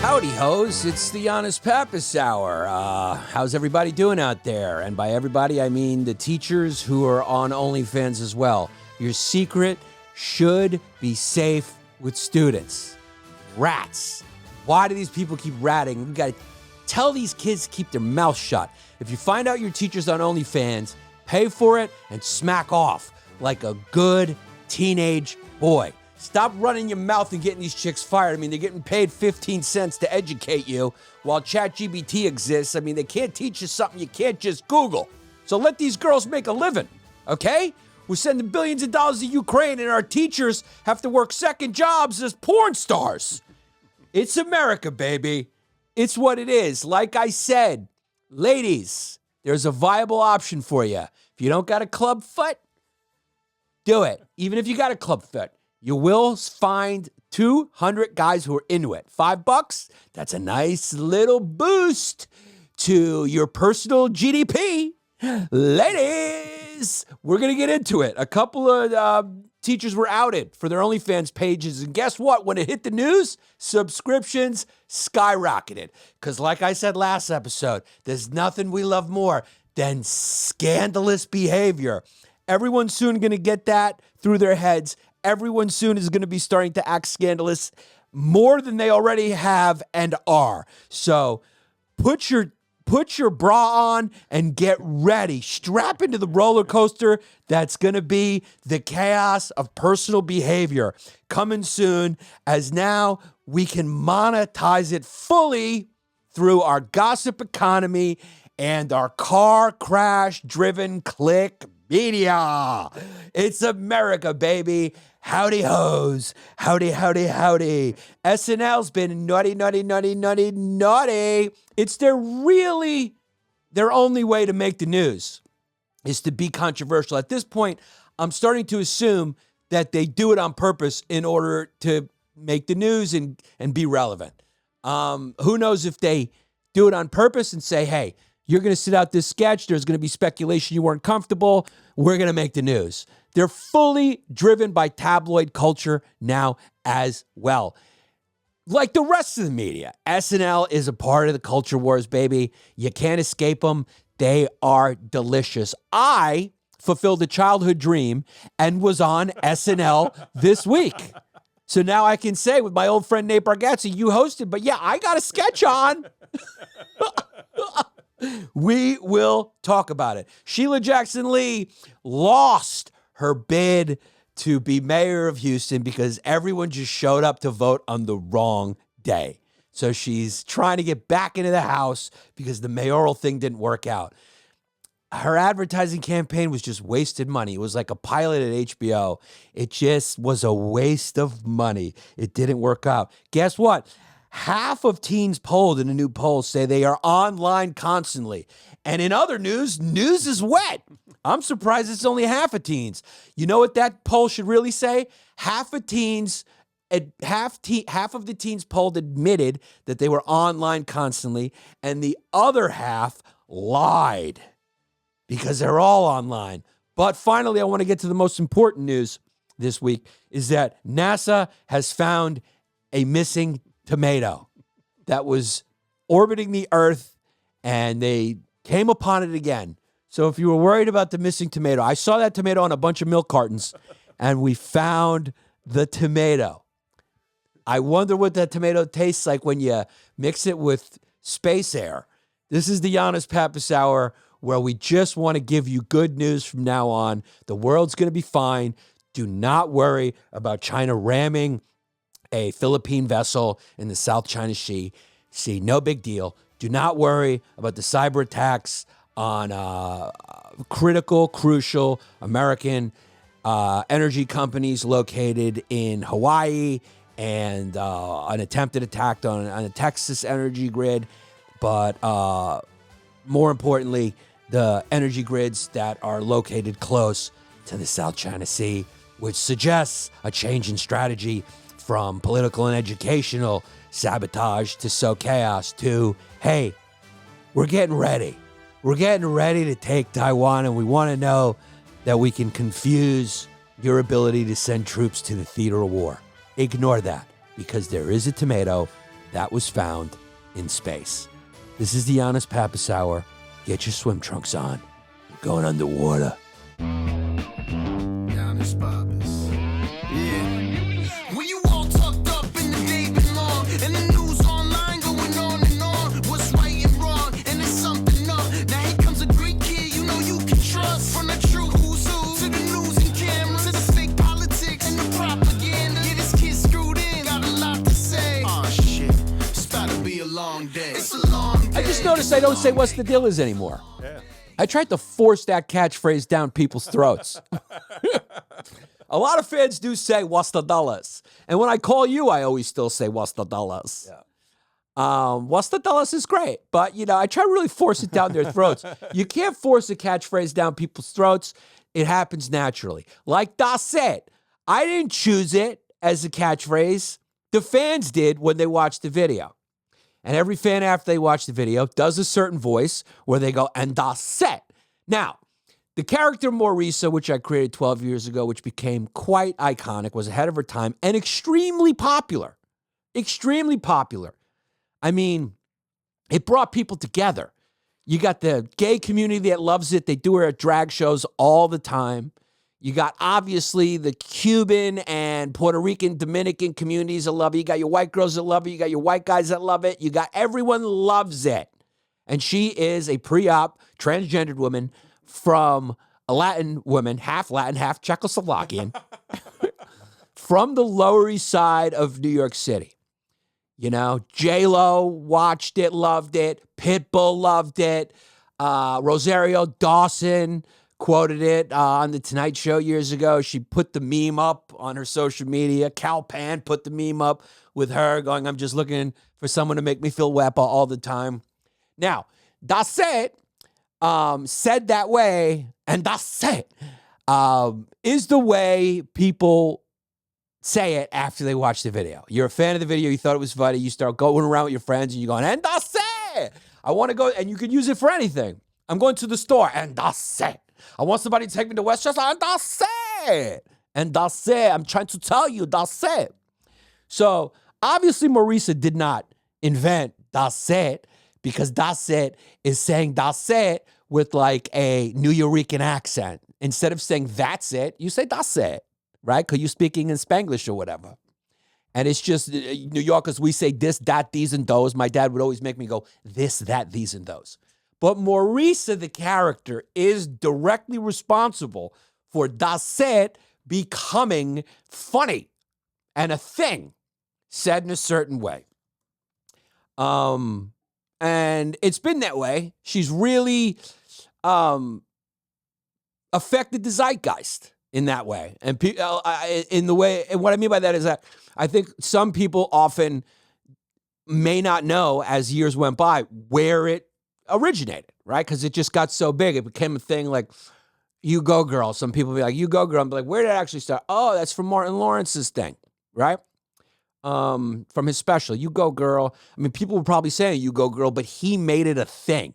Howdy, hoes. It's the Yannis Pappas Hour. How's everybody doing out there? And by everybody, I mean the teachers who are on OnlyFans as well. Your secret should be safe with students. Rats. Why do these people keep ratting? We've got to tell these kids to keep their mouth shut. If you find out your teacher's on OnlyFans, pay for it and smack off like a good teenage boy. Stop running your mouth and getting these chicks fired. I mean, they're getting paid 15 cents to educate you while ChatGPT exists. I mean, they can't teach you something you can't just Google. So let these girls make a living, okay? We're sending billions of dollars to Ukraine, and our teachers have to work second jobs as porn stars. It's America, baby. It's what it is. Like I said, ladies, there's a viable option for you. If you don't got a club foot, do it. Even if you got a club foot. You will find 200 guys who are into it. $5, that's a nice little boost to your personal GDP. Ladies, we're going to get into it. A couple of teachers were outed for their OnlyFans pages. And guess what? When it hit the news, subscriptions skyrocketed. Because like I said last episode, there's nothing we love more than scandalous behavior. Everyone's soon going to get that through their heads. Everyone soon is going to be starting to act scandalous more than they already have and are. So put your bra on and get ready. Strap into the roller coaster that's going to be the chaos of personal behavior. Coming soon, as now we can monetize it fully through our gossip economy and our car crash driven click media. It's America, baby. Howdy hoes. Howdy, howdy, howdy. SNL's been naughty. It's their only way to make the news is to be controversial. At this point, I'm starting to assume that they do it on purpose in order to make the news and be relevant. Who knows if they do it on purpose and say, hey, you're going to sit out this sketch. There's going to be speculation you weren't comfortable. We're going to make the news. They're fully driven by tabloid culture now as well. Like the rest of the media, SNL is a part of the culture wars, baby. You can't escape them. They are delicious. I fulfilled a childhood dream and was on SNL this week. So now I can say with my old friend Nate Bargatze, you hosted, but yeah, I got a sketch on. We will talk about it. Sheila Jackson Lee lost her bid to be mayor of Houston because everyone just showed up to vote on the wrong day. So she's trying to get back into the House because the mayoral thing didn't work out. Her advertising campaign was just wasted money. It was like a pilot at HBO. It just was a waste of money. It didn't work out. Guess what? Half of teens polled in a new poll say they are online constantly. And in other news, news is wet. I'm surprised it's only half of teens. You know what that poll should really say? Half of the teens polled admitted that they were online constantly, and the other half lied because they're all online. But finally, I want to get to the most important news this week is that NASA has found a missing tomato that was orbiting the Earth, and they came upon it again. So if you were worried about the missing tomato, I saw that tomato on a bunch of milk cartons, and we found the tomato. I wonder what that tomato tastes like when you mix it with space air. This is the Yannis Pappas Hour, where we just want to give you good news from now on. The world's going to be fine. Do not worry about China ramming a Philippine vessel in the South China Sea. No big deal. Do not worry about the cyber attacks on crucial American energy companies located in Hawaii and an attempted attack on a Texas energy grid. But more importantly, the energy grids that are located close to the South China Sea, which suggests a change in strategy from political and educational sabotage to sow chaos to, hey, we're getting ready. We're getting ready to take Taiwan, and we want to know that we can confuse your ability to send troops to the theater of war. Ignore that, because there is a tomato that was found in space. This is the Yannis Pappas Hour. Get your swim trunks on. We're going underwater. Yannis Pappas. Yeah. When you all tucked up in the day long, and the news online going on and on, what's right and wrong, and it's something up. Now here comes a great kid you know you can trust. From the true who's who to the news and cameras, to the fake politics and the propaganda. Yeah, this kid screwed in, got a lot to say. Aw, shit, it's about to be a long day. It's a long day. I just noticed I don't say what's the deal is anymore. Yeah. I tried to force that catchphrase down people's throats. A lot of fans do say, what's the dollars? And when I call you, I always still say, what's the dollars? Yeah. What's the dollars is great. But, you know, I try to really force it down their throats. You can't force a catchphrase down people's throats. It happens naturally. Like Dassit. I didn't choose it as a catchphrase. The fans did when they watched the video. And every fan after they watch the video does a certain voice where they go, and Dassit. Now, the character Marissa, which I created 12 years ago, which became quite iconic, was ahead of her time and extremely popular. Extremely popular. I mean, it brought people together. You got the gay community that loves it. They do her at drag shows all the time. You got, obviously, the Cuban and Puerto Rican, Dominican communities that love it. You got your white girls that love it. You got your white guys that love it. You got everyone loves it. And she is a pre-op transgendered woman from a Latin woman, half Latin, half Czechoslovakian, from the Lower East Side of New York City. You know, J-Lo watched it, loved it. Pitbull loved it. Rosario Dawson quoted it on The Tonight Show years ago. She put the meme up on her social media. Cal Pan put the meme up with her going, I'm just looking for someone to make me feel wepa all the time. Now, Dassit said that way, and Dassit is the way people say it after they watch the video. You're a fan of the video, you thought it was funny, you start going around with your friends, and you're going, and Dassit! I want to go, and you can use it for anything. I'm going to the store, and Dassit. I want somebody to take me to Westchester, and Dassit! And Dassit, I'm trying to tell you, Dassit. So, obviously, Marissa did not invent Dassit, because Dassit is saying Dassit with like a New Yorican accent. Instead of saying that's it, you say Dassit, right? Because you're speaking in Spanglish or whatever. And it's just, New Yorkers, we say this, that, these, and those. My dad would always make me go, this, that, these, and those. But Marissa, the character, is directly responsible for Dassit becoming funny and a thing said in a certain way. And it's been that way. She's really affected the zeitgeist in that way. And in the way, and what I mean by that is that I think some people often may not know as years went by where it originated, right? Because it just got so big. It became a thing like, you go girl. Some people be like, you go girl. I'm like, where did it actually start? Oh, that's from Martin Lawrence's thing, right? From his special, You Go Girl. I mean, people were probably saying You Go Girl, but he made it a thing.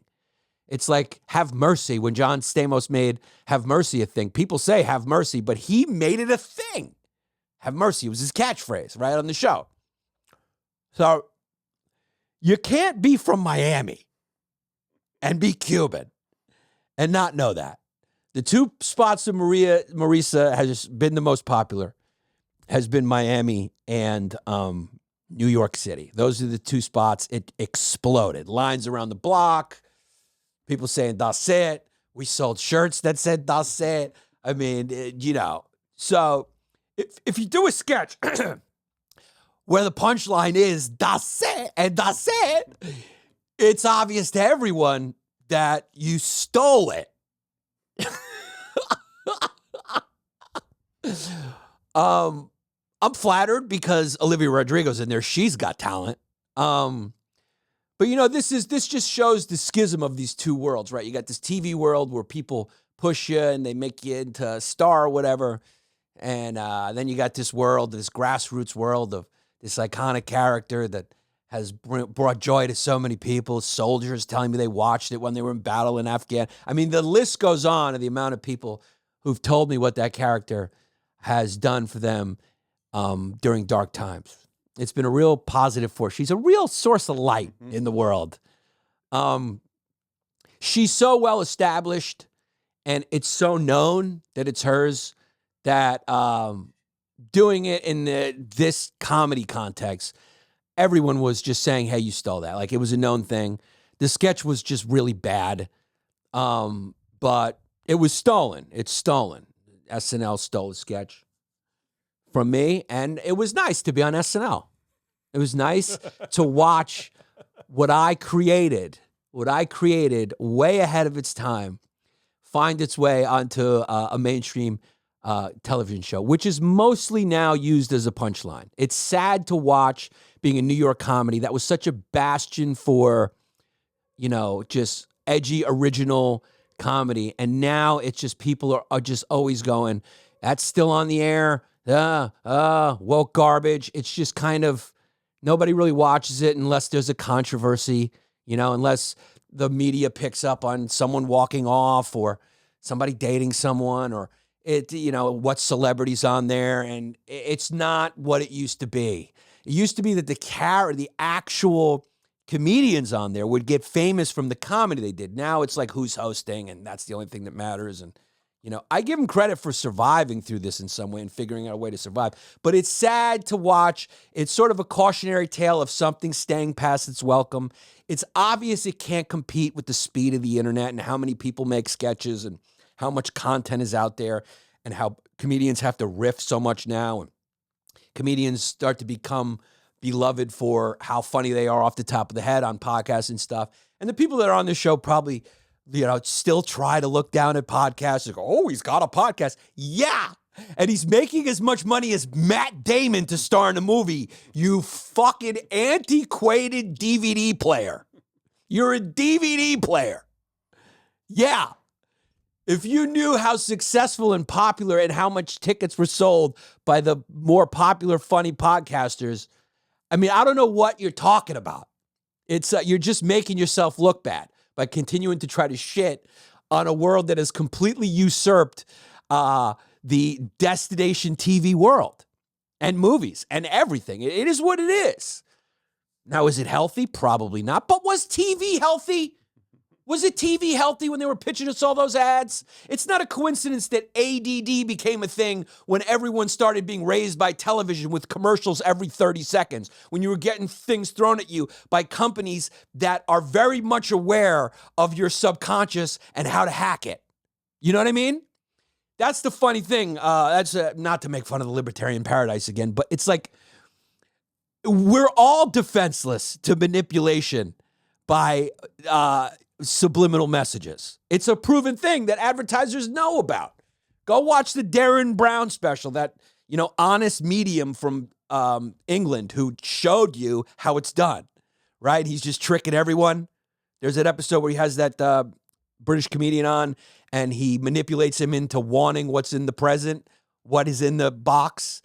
It's like Have Mercy. When John Stamos made Have Mercy a thing, people say Have Mercy, but he made it a thing. Have Mercy was his catchphrase right on the show. So you can't be from Miami and be Cuban and not know that. The two spots of Marissa has been the most popular has been Miami and New York City. Those are the two spots. It exploded. Lines around the block. People saying Dassit. We sold shirts that said Dassit. I mean, you know. So if you do a sketch where the punchline is Dassit and Dassit, it's obvious to everyone that you stole it. I'm flattered because Olivia Rodrigo's in there. She's got talent. But you know, this just shows the schism of these two worlds, right? You got this TV world where people push you and they make you into a star or whatever. And then you got this world, this grassroots world of this iconic character that has brought joy to so many people. Soldiers telling me they watched it when they were in battle in Afghanistan. I mean, the list goes on of the amount of people who've told me what that character has done for them during dark times. It's been a real positive force. She's a real source of light in the world. She's so well established, and it's so known that it's hers that doing it in this comedy context, everyone was just saying, hey, you stole that. Like, it was a known thing. The sketch was just really bad, but it was stolen. It's stolen. SNL stole the sketch from me, and it was nice to be on SNL. It was nice to watch what I created way ahead of its time find its way onto a mainstream television show, which is mostly now used as a punchline. It's sad to watch being a New York comedy that was such a bastion for, just edgy, original comedy. And now it's just people are just always going, that's still on the air. Woke garbage. It's just kind of, nobody really watches it unless there's a controversy, unless the media picks up on someone walking off or somebody dating someone or what celebrity's on there. And it's not what it used to be. It used to be that the actual comedians on there would get famous from the comedy they did. Now it's like who's hosting, and that's the only thing that matters. And I give them credit for surviving through this in some way and figuring out a way to survive. But it's sad to watch. It's sort of a cautionary tale of something staying past its welcome. It's obvious it can't compete with the speed of the internet and how many people make sketches and how much content is out there and how comedians have to riff so much now. And comedians start to become beloved for how funny they are off the top of the head on podcasts and stuff. And the people that are on this show probably still try to look down at podcasts and go, oh, he's got a podcast. Yeah. And he's making as much money as Matt Damon to star in a movie. You fucking antiquated DVD player. You're a DVD player. Yeah. If you knew how successful and popular and how much tickets were sold by the more popular, funny podcasters, I don't know what you're talking about. It's you're just making yourself look bad by continuing to try to shit on a world that has completely usurped the destination TV world and movies and everything. It is what it is. Now, is it healthy? Probably not. But was TV healthy? Was it TV healthy when they were pitching us all those ads? It's not a coincidence that ADD became a thing when everyone started being raised by television with commercials every 30 seconds, when you were getting things thrown at you by companies that are very much aware of your subconscious and how to hack it. You know what I mean? That's the funny thing. That's not to make fun of the libertarian paradise again, but it's like we're all defenseless to manipulation by subliminal messages. It's a proven thing that advertisers know about. Go watch the Derren Brown special, that, honest medium from England who showed you how it's done, right? He's just tricking everyone. There's that episode where he has that British comedian on and he manipulates him into wanting what's in the present, what is in the box.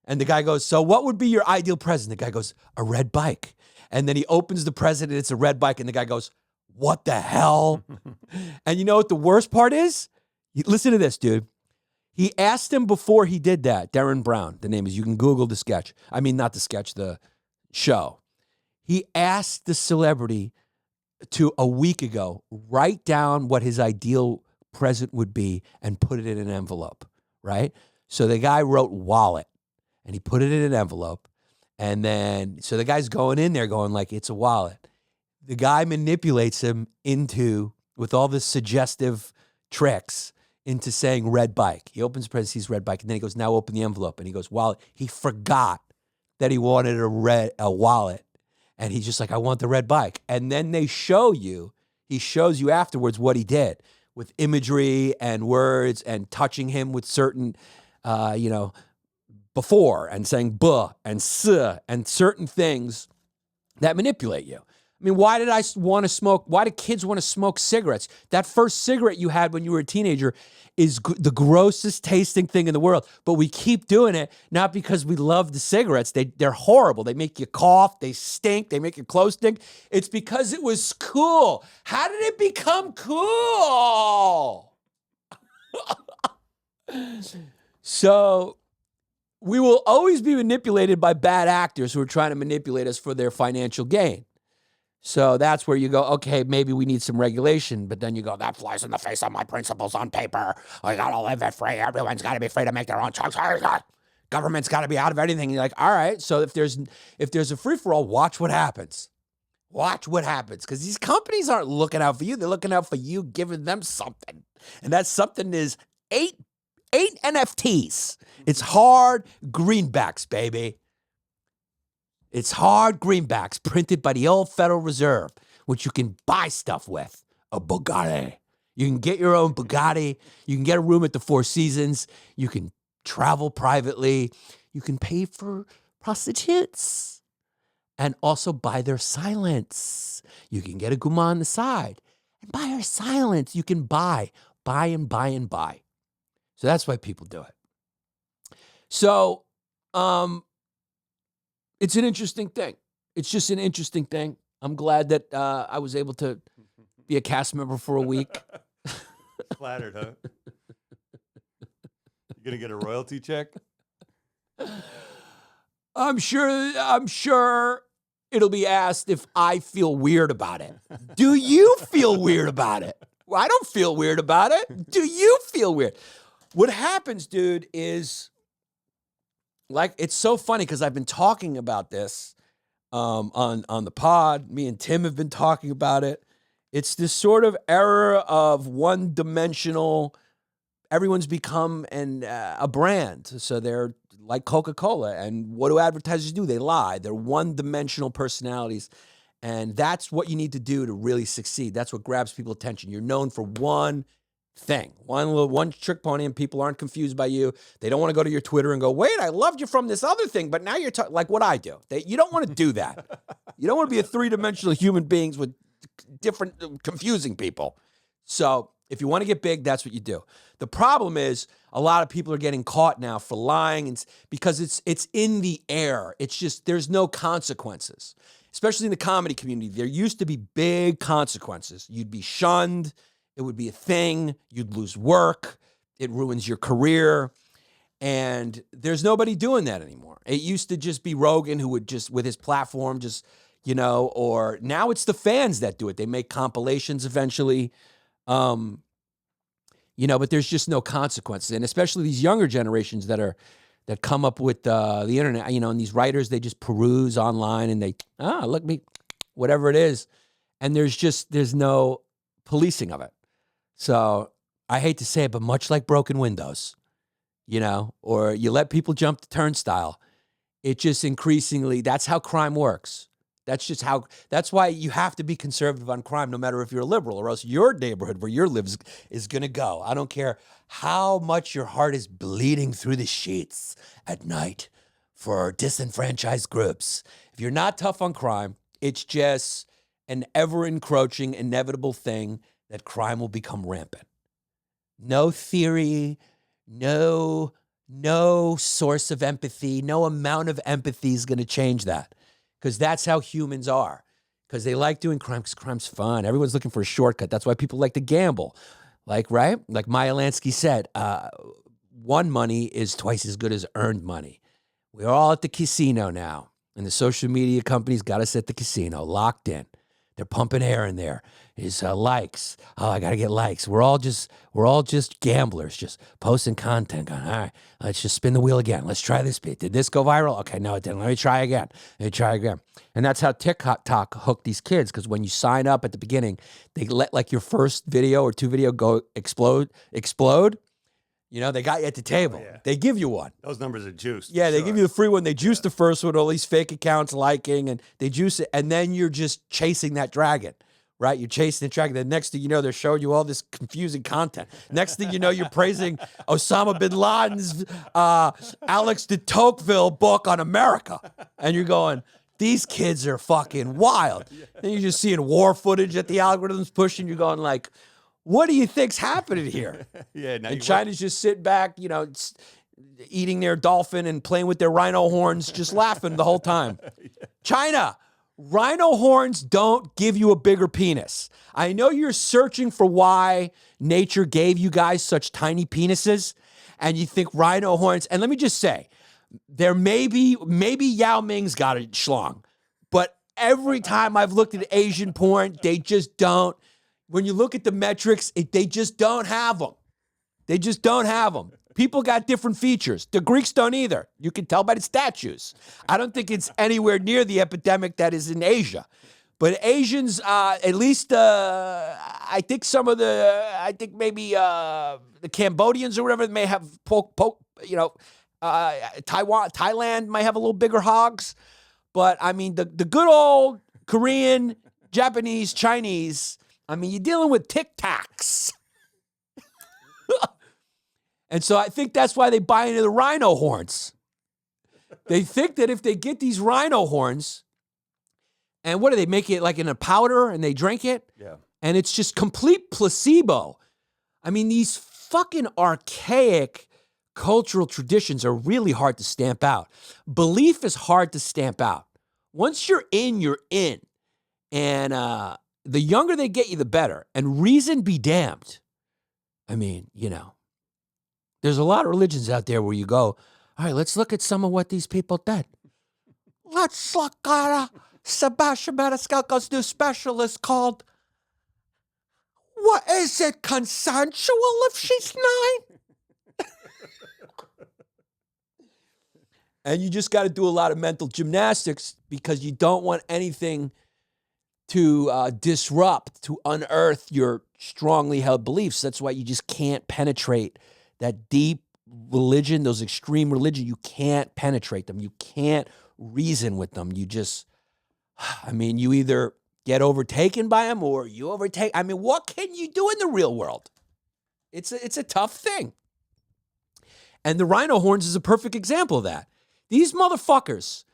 And the guy goes, so what would be your ideal present? The guy goes, a red bike. And then he opens the present and it's a red bike. And the guy goes, what the hell? And you know what the worst part is? Listen to this, dude. He asked him before he did that, Derren Brown, the name is, you can Google the sketch. Not the sketch, the show. He asked the celebrity to, a week ago, write down what his ideal present would be and put it in an envelope, right? So the guy wrote wallet and he put it in an envelope. And then, so the guy's going in there going like, it's a wallet. The guy manipulates him into, with all this suggestive tricks, into saying red bike. He opens the present, sees red bike, and then he goes, now open the envelope. And he goes, wallet. He forgot that he wanted a wallet. And he's just like, I want the red bike. And then he shows you afterwards what he did with imagery and words and touching him with certain, before and saying buh and suh and certain things that manipulate you. Why did I want to smoke? Why do kids want to smoke cigarettes? That first cigarette you had when you were a teenager is the grossest tasting thing in the world. But we keep doing it, not because we love the cigarettes. They're horrible. They make you cough. They stink. They make your clothes stink. It's because it was cool. How did it become cool? So we will always be manipulated by bad actors who are trying to manipulate us for their financial gain. So that's where you go, okay, maybe we need some regulation, but then you go, that flies in the face of my principles on paper. I gotta live it free. Everyone's gotta be free to make their own choices. Government's gotta be out of anything. You're like, all right, so if there's a free-for-all, watch what happens. Watch what happens, because these companies aren't looking out for you. They're looking out for you, giving them something. And that something is eight NFTs. It's hard greenbacks, baby. It's hard greenbacks printed by the old Federal Reserve, which you can buy stuff with. A Bugatti. You can get your own Bugatti. You can get a room at the Four Seasons. You can travel privately. You can pay for prostitutes. And also buy their silence. You can get a guma on the side. And buy her silence. You can buy and buy and buy. So that's why people do it. So, it's an interesting thing. It's just an interesting thing. I'm glad that I was able to be a cast member for a week. Flattered, huh? You gonna get a royalty check? I'm sure it'll be asked if I feel weird about it. Do you feel weird about it? Well, I don't feel weird about it. Do you feel weird? What happens, dude, is like, it's so funny because I've been talking about this on the pod. Me and Tim have been talking about it. It's this sort of era of one-dimensional. Everyone's become a brand. So they're like Coca-Cola. And what do advertisers do? They lie. They're one-dimensional personalities. And that's what you need to do to really succeed. That's what grabs people's attention. You're known for one thing, one trick pony, and people aren't confused by you. They don't want to go to your Twitter and go, wait, I loved you from this other thing, but now you're like what I do. You don't want to do that. You don't want to be a three-dimensional human beings with different confusing people. So if you want to get big, that's what you do. The problem is a lot of people are getting caught now for lying, and because it's in the air. It's just, there's no consequences, especially in the comedy community. There used to be big consequences. You'd be shunned. It would be a thing. You'd lose work. It ruins your career. And there's nobody doing that anymore. It used to just be Rogan who would just, with his platform, just, or now it's the fans that do it. They make compilations eventually. But there's just no consequences. And especially these younger generations that come up with the internet, and these writers, they just peruse online and they, look me, whatever it is. And there's no policing of it. So I hate to say it, but much like broken windows, or you let people jump the turnstile, it just increasingly, that's how crime works. That's why you have to be conservative on crime, no matter if you're a liberal, or else your neighborhood where you live is going to go. I don't care how much your heart is bleeding through the sheets at night for disenfranchised groups. If you're not tough on crime, it's just an ever-encroaching, inevitable thing that crime will become rampant. No theory, no source of empathy, no amount of empathy is going to change that. Because that's how humans are. Because they like doing crime, because crime's fun. Everyone's looking for a shortcut. That's why people like to gamble. Right? Like Maya Lansky said, won money is twice as good as earned money. We're all at the casino now. And the social media companies got us at the casino, locked in. They're pumping air in there. It's likes. Oh, I got to get likes. We're all just gamblers, just posting content. Going, all right, let's just spin the wheel again. Let's try this bit. Did this go viral? Okay, no, it didn't. Let me try again. And that's how TikTok hooked these kids, because when you sign up at the beginning, they let like your first video or two video go explode. They got you at the table. Oh, yeah. They give you one. Those numbers are juiced. Yeah, they give you the free one. They juice the first one, all these fake accounts liking, and they juice it. And then you're just chasing that dragon, right? You're chasing the dragon. The next thing you know, they're showing you all this confusing content. Next thing you know, you're praising Osama bin Laden's Alex de Tocqueville book on America. And you're going, these kids are fucking wild. Then you're just seeing war footage that the algorithm's pushing. You're going like, what do you think's happening here? And China's just sitting back, eating their dolphin and playing with their rhino horns, just laughing the whole time. China, rhino horns don't give you a bigger penis. I know you're searching for why nature gave you guys such tiny penises, and you think rhino horns. And let me just say, There maybe Yao Ming's got a schlong, but every time I've looked at Asian porn, they just don't. When you look at the metrics, they just don't have them. They just don't have them. People got different features. The Greeks don't either. You can tell by the statues. I don't think it's anywhere near the epidemic that is in Asia. But Asians, at least, I think maybe the Cambodians or whatever may have, Thailand might have a little bigger hogs. But, I mean, the good old Korean, Japanese, Chinese, I mean, you're dealing with Tic Tacs. And so I think that's why they buy into the rhino horns. They think that if they get these rhino horns, and what do they make it like in a powder and they drink it? Yeah. And it's just complete placebo. I mean, these fucking archaic cultural traditions are really hard to stamp out. Belief is hard to stamp out. Once you're in, you're in. And the younger they get you, the better. And reason be damned. I mean, there's a lot of religions out there where you go, all right, let's look at some of what these people did. Let's look at Sebastian Maniscalco's new specialist called, what is it, consensual if she's 9? And you just got to do a lot of mental gymnastics because you don't want anything to disrupt, to unearth your strongly held beliefs. That's why you just can't penetrate that deep religion, those extreme religion. You can't penetrate them. You can't reason with them. You just, you either get overtaken by them or you overtake. I mean, what can you do in the real world? It's a tough thing. And the rhino horns is a perfect example of that. These motherfuckers,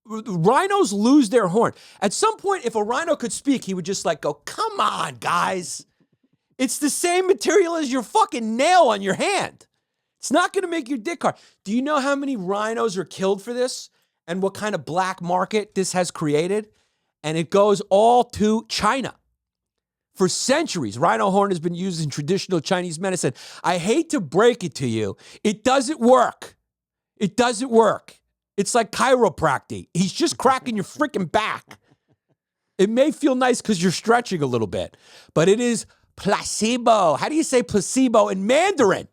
rhinos lose their horn. At some point, if a rhino could speak, he would just go, come on, guys. It's the same material as your fucking nail on your hand. It's not going to make your dick hard. Do you know how many rhinos are killed for this and what kind of black market this has created? And it goes all to China. For centuries, rhino horn has been used in traditional Chinese medicine. I hate to break it to you. It doesn't work. It doesn't work. It's like chiropractic. He's just cracking your freaking back. It may feel nice because you're stretching a little bit, but it is placebo. How do you say placebo in Mandarin?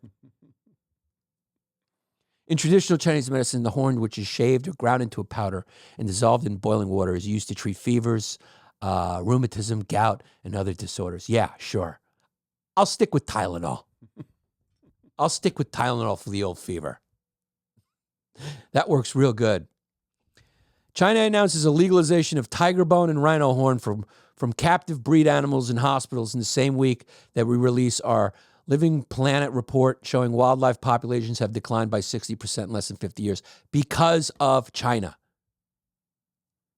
In traditional Chinese medicine, the horn, which is shaved or ground into a powder and dissolved in boiling water, is used to treat fevers, rheumatism, gout, and other disorders. Yeah, sure. I'll stick with Tylenol. I'll stick with Tylenol for the old fever. That works real good. China announces a legalization of tiger bone and rhino horn from captive breed animals in hospitals in the same week that we release our Living Planet report showing wildlife populations have declined by 60% in less than 50 years because of China.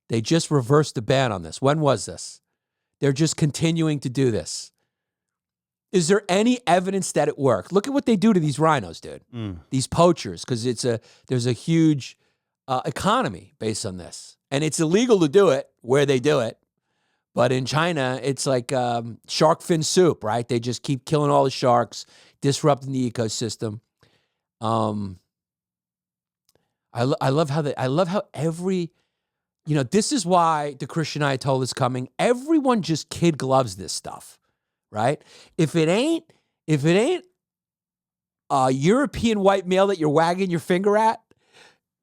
They just reversed the ban on this. When was this? They're just continuing to do this. Is there any evidence that it worked? Look at what they do to these rhinos, dude. These poachers, because there's a huge economy based on this. And it's illegal to do it where they do it. But in China, it's like shark fin soup, right? They just keep killing all the sharks, disrupting the ecosystem. I love how every, this is why the Christian Ayatollah is coming. Everyone just kid gloves this stuff, right? If it ain't a European white male that you're wagging your finger at,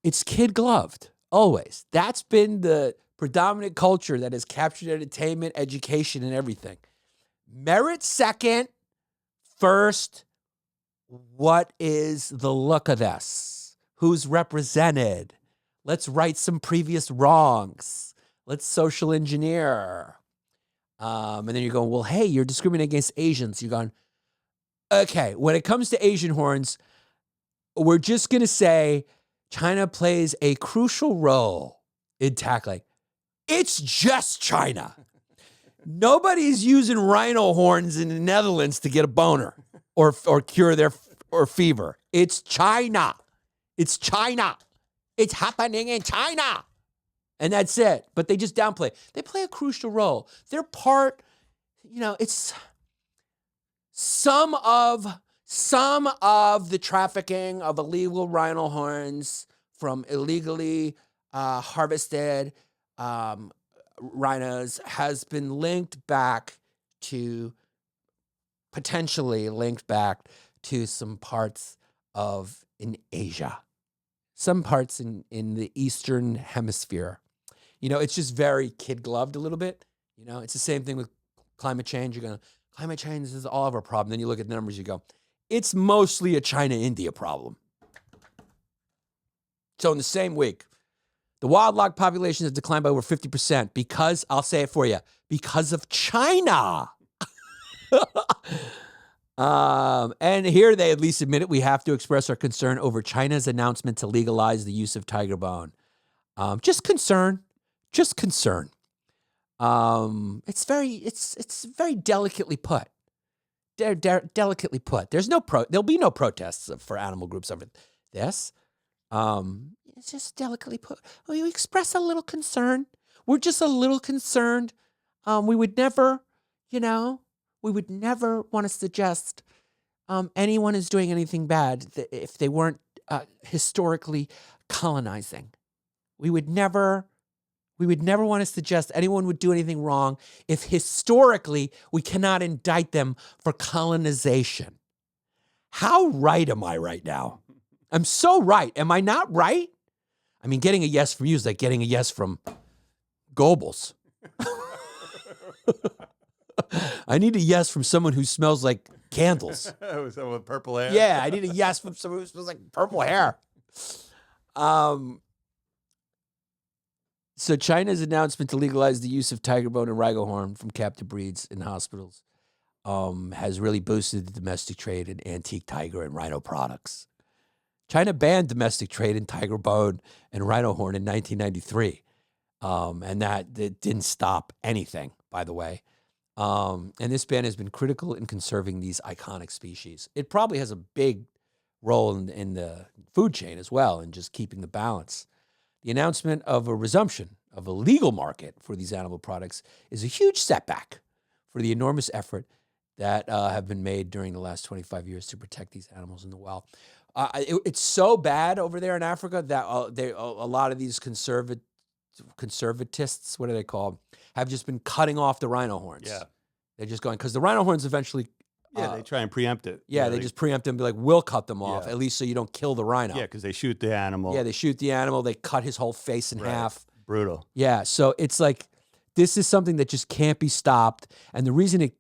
it's kid gloved, always. That's been the predominant culture that has captured entertainment, education, and everything. Merit second, first, what is the look of this? Who's represented? Let's right some previous wrongs. Let's social engineer. And then you're going, well, hey, you're discriminating against Asians. You're going, okay, when it comes to Asian horns, we're just going to say China plays a crucial role in tackling. It's just China. Nobody's using rhino horns in the Netherlands to get a boner or cure their fever. It's China. It's China. It's happening in China. And that's it. But they just downplay. They play a crucial role. They're part, it's some of some of the trafficking of illegal rhino horns from illegally harvested rhinos has been potentially linked back to some parts in Asia, some parts in the Eastern Hemisphere. It's just very kid-gloved a little bit. It's the same thing with climate change. You're going, climate change is all of our problem. Then you look at the numbers, you go, it's mostly a China-India problem. So in the same week, the wildlife population has declined by over 50% because, I'll say it for you, because of China. And here they at least admit it. We have to express our concern over China's announcement to legalize the use of tiger bone. Just concern. It's very delicately put. Delicately put. There'll be no protests for animal groups over this. It's just delicately put. Well, you express a little concern. We're just a little concerned. We would never want to suggest anyone is doing anything bad if they weren't historically colonizing. We would never want to suggest anyone would do anything wrong if historically we cannot indict them for colonization. How right am I right now? I'm so right. Am I not right? I mean, getting a yes from you is like getting a yes from Goebbels. I need a yes from someone who smells like candles. Someone with purple hair? Yeah, I need a yes from someone who smells like purple hair. So China's announcement to legalize the use of tiger bone and rhino horn from captive breeds in hospitals has really boosted the domestic trade in antique tiger and rhino products. China banned domestic trade in tiger bone and rhino horn in 1993. And that didn't stop anything, by the way. And this ban has been critical in conserving these iconic species. It probably has a big role in the food chain as well, and just keeping the balance. The announcement of a resumption of a legal market for these animal products is a huge setback for the enormous effort that have been made during the last 25 years to protect these animals in the wild. It's so bad over there in Africa that a lot of these conservatists, what are they called, have just been cutting off the rhino horns. Yeah. They're just going, because the rhino horns eventually... they try and preempt it. Yeah, they just preempt them and be like, we'll cut them off, Yeah. at least so you don't kill the rhino. Yeah, because they shoot the animal. Yeah, they shoot the animal, they cut his whole face in half. Brutal. Yeah, so it's like, this is something that just can't be stopped. And the reason it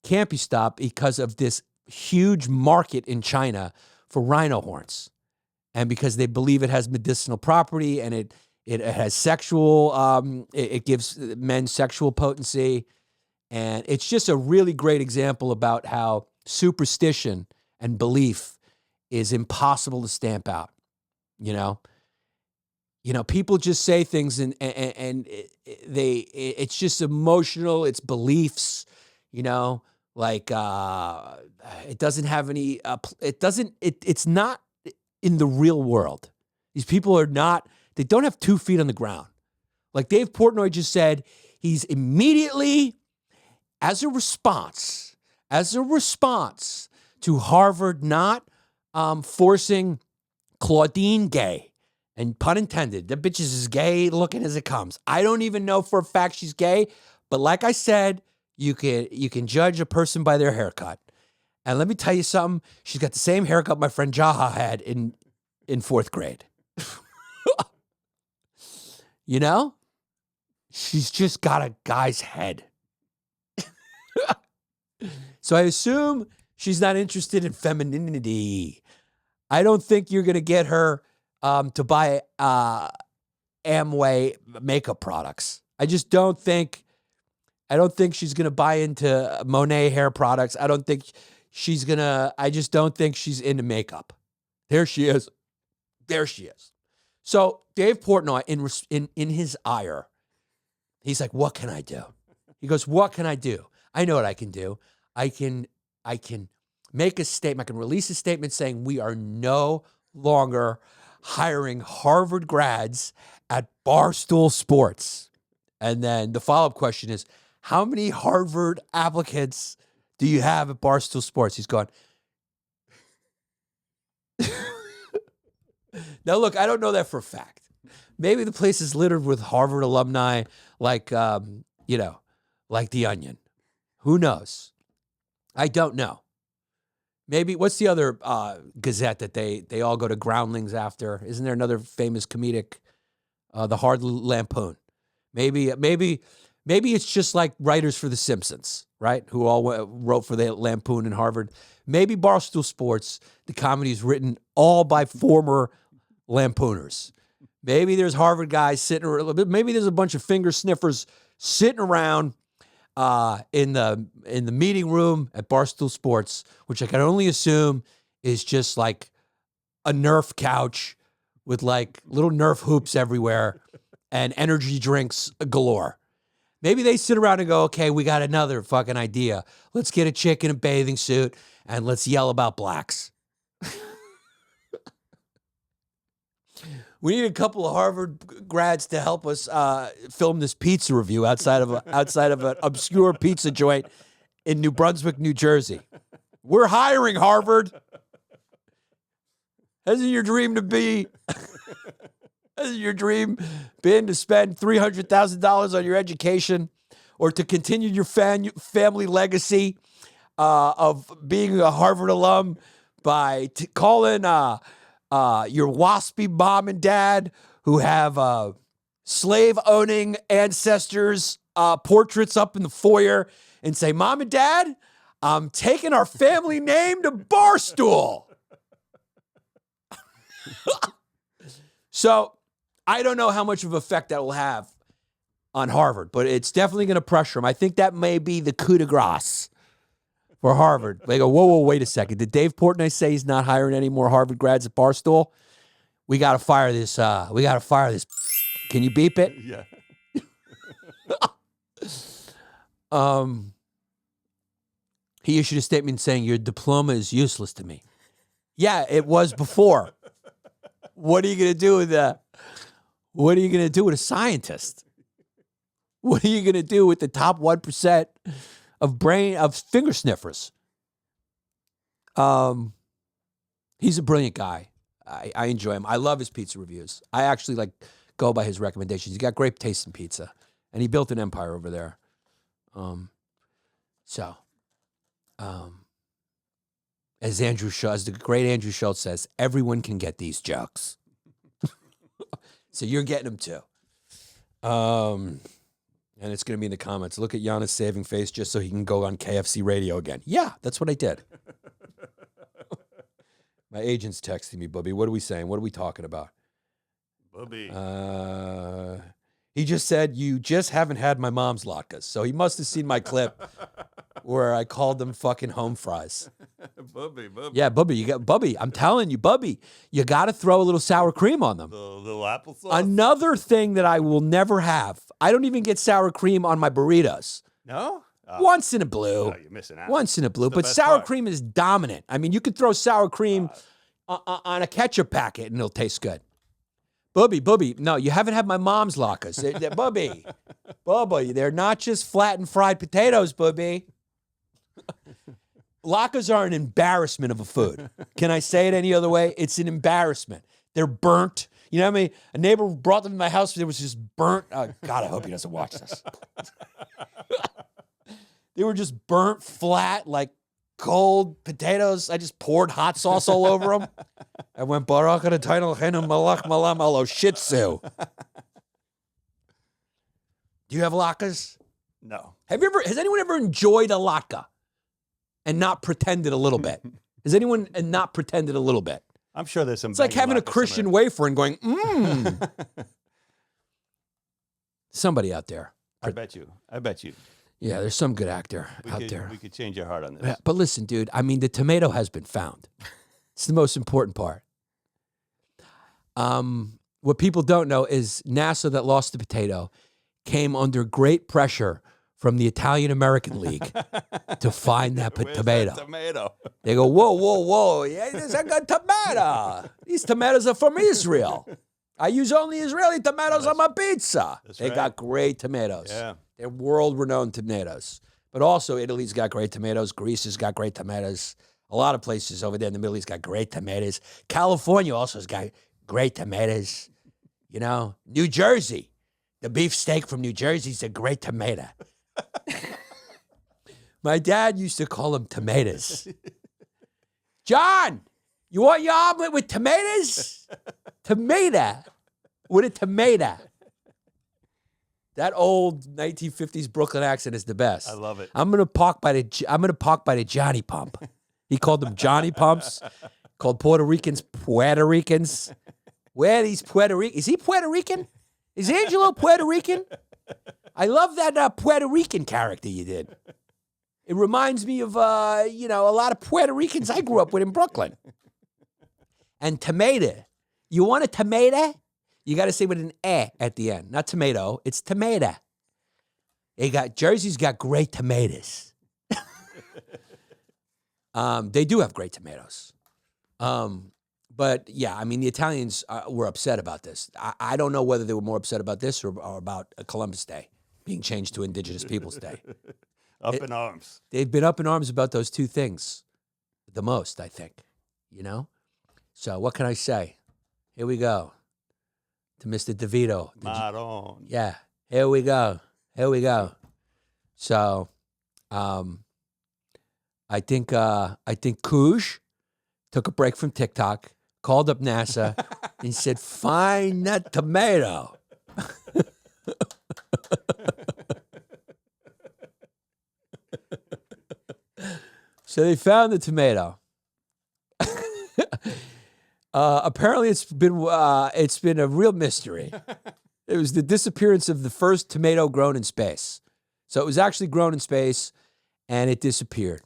can't be stopped because of this huge market in China for rhino horns. And because they believe it has medicinal property, and it has sexual, it gives men sexual potency. And it's just a really great example about how superstition and belief is impossible to stamp out. People just say things and it's just emotional. It's beliefs, like it doesn't have any. It's not in the real world. These people are not. They don't have 2 feet on the ground. Like Dave Portnoy just said, he's immediately, as a response to Harvard not forcing Claudine gay, and pun intended, the bitch is as gay looking as it comes. I don't even know for a fact she's gay, but like I said, you can judge a person by their haircut. And let me tell you something, she's got the same haircut my friend Jaha had in 4th grade. She's just got a guy's head. So I assume she's not interested in femininity. I don't think you're going to get her to buy Amway makeup products. I just don't think she's going to buy into Monet hair products. I just don't think she's into makeup. There she is. So Dave Portnoy, in his ire, he's like, what can I do? He goes, what can I do? I know what I can do. I can make a statement. I can release a statement saying we are no longer hiring Harvard grads at Barstool Sports. And then the follow-up question is, how many Harvard applicants do you have at Barstool Sports? He's going, Now, look, I don't know that for a fact. Maybe the place is littered with Harvard alumni like, like The Onion. Who knows? I don't know. Maybe, what's the other gazette that they all go to groundlings after? Isn't there another famous comedic, the Hard Lampoon? Maybe it's just like writers for The Simpsons, right? Who all wrote for the Lampoon and Harvard. Maybe Barstool Sports, the comedy is written all by former Lampooners. Maybe there's Harvard guys sitting around. Maybe there's a bunch of finger sniffers sitting around in the meeting room at Barstool Sports, which I can only assume is just like a Nerf couch with like little Nerf hoops everywhere and energy drinks galore. Maybe they sit around and go, okay, we got another fucking idea. Let's get a chick in a bathing suit and let's yell about blacks. We need a couple of Harvard grads to help us film this pizza review outside of an obscure pizza joint in New Brunswick, New Jersey. We're hiring, Harvard. Hasn't your dream been to spend $300,000 on your education or to continue your family legacy of being a Harvard alum by calling your waspy mom and dad who have slave-owning ancestors' portraits up in the foyer and say, Mom and Dad, I'm taking our family name to Barstool. So I don't know how much of an effect that will have on Harvard, but it's definitely going to pressure them. I think that may be the coup de grace for Harvard. They go, whoa, wait a second. Did Dave Portnoy say he's not hiring any more Harvard grads at Barstool? We got to fire this. Can you beep it? Yeah. He issued a statement saying, your diploma is useless to me. Yeah, it was before. What are you going to do with that? What are you going to do with a scientist? What are you going to do with the top 1% of finger sniffers? He's a brilliant guy. I enjoy him. I love his pizza reviews. I actually go by his recommendations. He's got great taste in pizza, and he built an empire over there. As the great Andrew Schultz says, everyone can get these jokes. So you're getting them too. And it's going to be in the comments. Look at Yannis saving face just so he can go on KFC radio again. Yeah, that's what I did. My agent's texting me, Bubby. What are we saying? What are we talking about? Bubby. He just said, you just haven't had my mom's latkes. So he must have seen my clip where I called them fucking home fries. Bubby. Yeah, Bubby. I'm telling you, Bubby, you got to throw a little sour cream on them. The little applesauce. Another thing that I will never have. I don't even get sour cream on my burritos. No? Once in a blue. No, you're missing out. Once in a blue. That's the But best sour part. cream is dominant. I mean, you could throw sour cream on a ketchup packet and it'll taste good. Bubby, no, you haven't had my mom's latkes. Bubby, they're not just flattened fried potatoes, Bubby. Latkes are an embarrassment of a food. Can I say it any other way? It's an embarrassment. They're burnt. You know what I mean? A neighbor brought them to my house. There was just burnt. Oh, God, I hope he doesn't watch this. They were just burnt flat, like cold potatoes. I just poured hot sauce all over them. I went, Barak title malach malam alo shih tzu. Do you have latkes? No. Has anyone ever enjoyed a latke and not pretended a little bit? Has anyone not pretended a little bit? I'm sure there's some. It's like having a Christian wafer and going, Somebody out there. I bet you. Yeah, there's some good actor out there. We could change your heart on this. Yeah, but listen, dude, I mean, the tomato has been found. It's the most important part. What people don't know is NASA that lost the potato came under great pressure from the Italian-American League to find that tomato. That tomato? They go, whoa. Yeah, there's a good tomato. These tomatoes are from Israel. I use only Israeli tomatoes on my pizza. They got great tomatoes. Yeah. They're world-renowned tomatoes. But also, Italy's got great tomatoes. Greece has got great tomatoes. A lot of places over there in the Middle East got great tomatoes. California also has got great tomatoes. You know, New Jersey, the beef steak from New Jersey is a great tomato. My dad used to call them tomatoes. John, you want your omelet with tomatoes? Tomato. With a tomato. That old 1950s Brooklyn accent is the best. I love it. I'm gonna park by the Johnny Pump. He called them Johnny Pumps. Called Puerto Ricans Puerto Ricans. Where are these Puerto Ricans? Is he Puerto Rican? Is Angelo Puerto Rican? I love that Puerto Rican character you did. It reminds me of a lot of Puerto Ricans I grew up with in Brooklyn. And tomato. You want a tomato? You got to say with an "eh" at the end. Not tomato. It's tomato. Jersey's got great tomatoes. They do have great tomatoes. But yeah, I mean, the Italians were upset about this. I don't know whether they were more upset about this or about Columbus Day being changed to Indigenous Peoples Day. Up in arms. They've been up in arms about those two things the most, I think, you know? So what can I say? Here we go. To Mr. DeVito. Maron. Yeah, here we go. Here we go. So I think Kuj took a break from TikTok, called up NASA, and said, find that tomato. So they found the tomato. Apparently, it's been a real mystery. It was the disappearance of the first tomato grown in space. So it was actually grown in space, and it disappeared.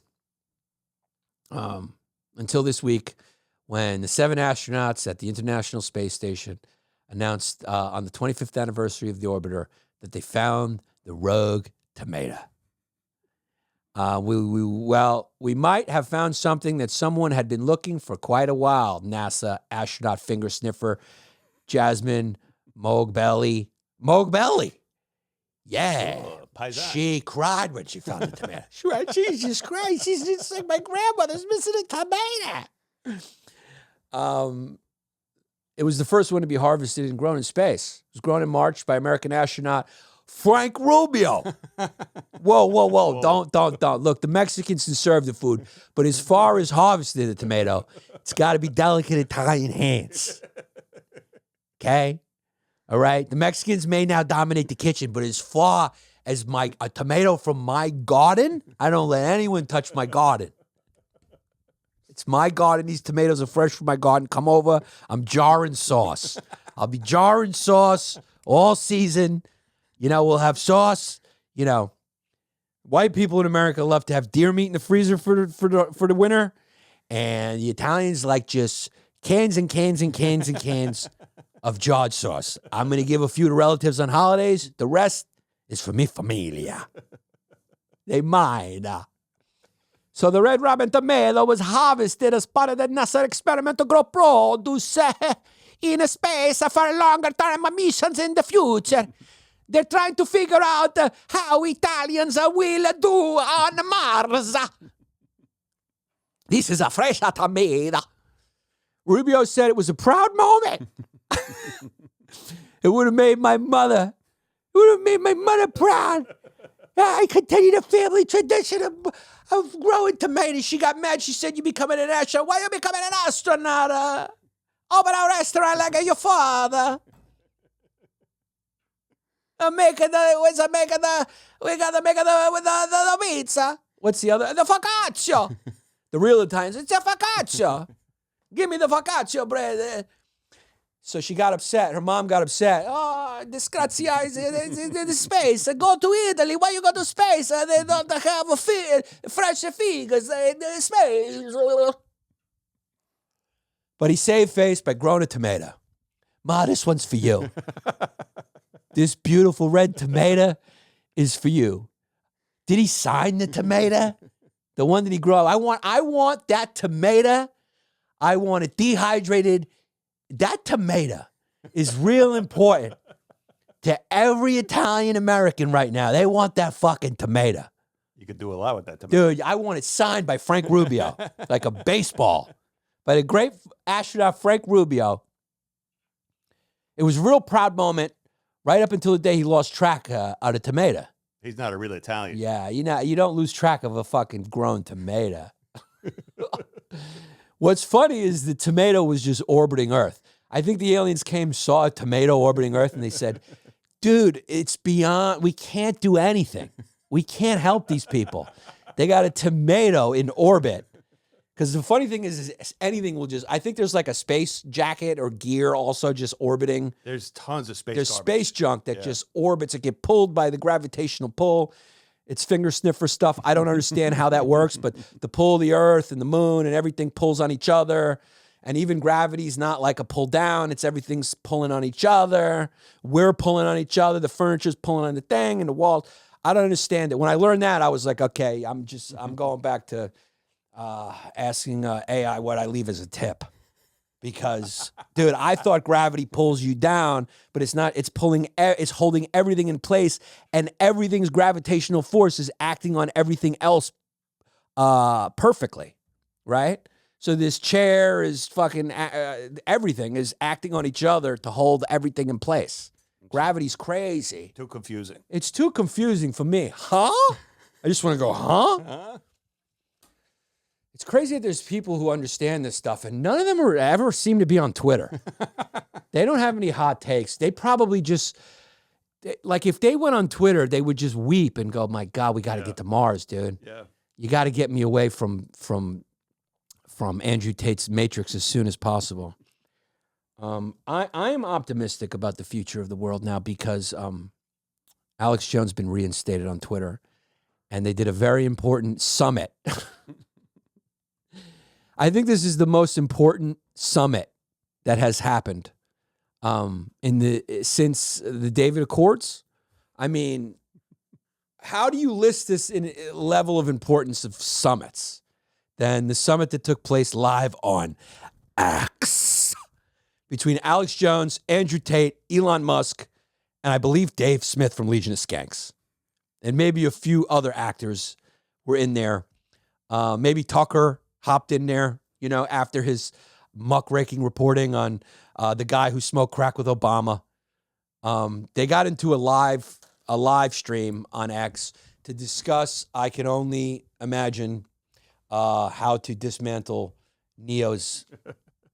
Until this week, when the 7 astronauts at the International Space Station announced on the 25th anniversary of the orbiter that they found the rogue tomato. We might have found something that someone had been looking for quite a while. NASA astronaut finger sniffer Jasmine Mogbelli. Yeah. Paisan. She cried when she found the tomato. She went, Jesus Christ, she's just like my grandmother's missing a tomato. It was the first one to be harvested and grown in space. It was grown in March by American astronaut Frank Rubio. Whoa. Don't. Look, the Mexicans can serve the food, but as far as harvesting the tomato, it's got to be delicate Italian hands. Okay? All right? The Mexicans may now dominate the kitchen, but as far as a tomato from my garden, I don't let anyone touch my garden. It's my garden. These tomatoes are fresh from my garden. Come over. I'm jarring sauce. I'll be jarring sauce all season. You know, we'll have sauce. You know, white people in America love to have deer meat in the freezer for the winter. And the Italians like just cans and cans and cans and cans of jarred sauce. I'm going to give a few to relatives on holidays. The rest is for mi familia. They mine. So the red robin tomato was harvested as part of the NASA experiment to grow produce in space for longer term missions in the future. They're trying to figure out how Italians will do on Mars. This is a fresh tomato. Rubio said it was a proud moment. It would have made my mother proud. I continue the family tradition of growing tomatoes. She got mad. She said, "You becoming an astronaut? Why are you becoming an astronaut? Open a restaurant like your father. We gotta make it with the pizza. What's the other? The focaccia. The real Italians, it's a focaccia. Give me the focaccia bread." So she got upset. Her mom got upset. "Oh, disgrazia is in space. Go to Italy. Why you go to space? They don't have fresh figs in space." But he saved face by growing a tomato. Ma, this one's for you. This beautiful red tomato is for you. Did he sign the tomato? The one that he grew up? I want that tomato. I want it dehydrated. That tomato is real important to every Italian American right now. They want that fucking tomato. You could do a lot with that tomato. Dude, I want it signed by Frank Rubio, like a baseball. By the great astronaut Frank Rubio. It was a real proud moment right up until the day he lost track of the tomato. He's not a real Italian. Yeah, you don't lose track of a fucking grown tomato. What's funny is the tomato was just orbiting Earth. I think the aliens came, saw a tomato orbiting Earth, and they said, dude, it's beyond, we can't do anything. We can't help these people. They got a tomato in orbit. Because the funny thing is anything will just, I think there's like a space jacket or gear also just orbiting. There's tons of space There's garbage. space junk that just orbits. It get pulled by the gravitational pull. It's finger sniffer stuff. I don't understand how that works, but the pull of the Earth and the moon and everything pulls on each other. And even gravity's not like a pull down. It's everything's pulling on each other. We're pulling on each other. The furniture's pulling on the thing and the walls. I don't understand it. When I learned that, I was like, okay, I'm going back to asking AI what I leave as a tip. Because, dude, I thought gravity pulls you down, but it's not. It's pulling. It's holding everything in place, and everything's gravitational force is acting on everything else perfectly, right? So this chair is fucking. Everything is acting on each other to hold everything in place. Gravity's crazy. Too confusing. It's too confusing for me. Huh? I just want to go, huh? It's crazy that there's people who understand this stuff, and none of them ever seem to be on Twitter. They don't have any hot takes. They probably just, like, if they went on Twitter, they would just weep and go, my God, we got to get to Mars, dude. Yeah. You got to get me away from Andrew Tate's Matrix as soon as possible. I am optimistic about the future of the world now because Alex Jones has been reinstated on Twitter, and they did a very important summit. I think this is the most important summit that has happened since the David Accords. I mean, how do you list this in a level of importance of summits than the summit that took place live on X between Alex Jones, Andrew Tate, Elon Musk, and I believe Dave Smith from Legion of Skanks, and maybe a few other actors were in there. Maybe Tucker hopped in there, you know, after his muckraking reporting on the guy who smoked crack with Obama. They got into a live stream on X to discuss, I can only imagine, how to dismantle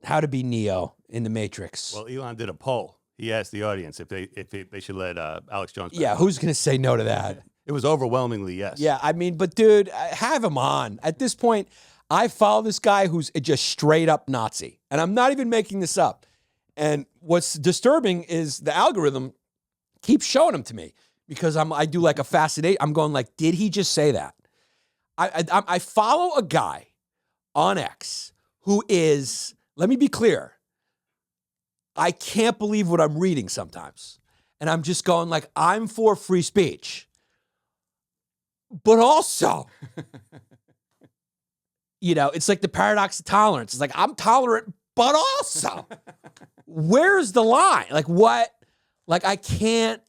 how to be Neo in the Matrix. Well, Elon did a poll. He asked the audience if they should let Alex Jones back. Yeah, who's going to say no to that? It was overwhelmingly yes. Yeah, I mean, but dude, have him on. At this point, I follow this guy who's just straight up Nazi. And I'm not even making this up. And what's disturbing is the algorithm keeps showing him to me because I do like a fascinate. I'm going like, did he just say that? I follow a guy on X who is, let me be clear, I can't believe what I'm reading sometimes. And I'm just going like, I'm for free speech. But also, you know, it's like the paradox of tolerance. It's like, I'm tolerant, but also, where's the line? Like what? Like I can't.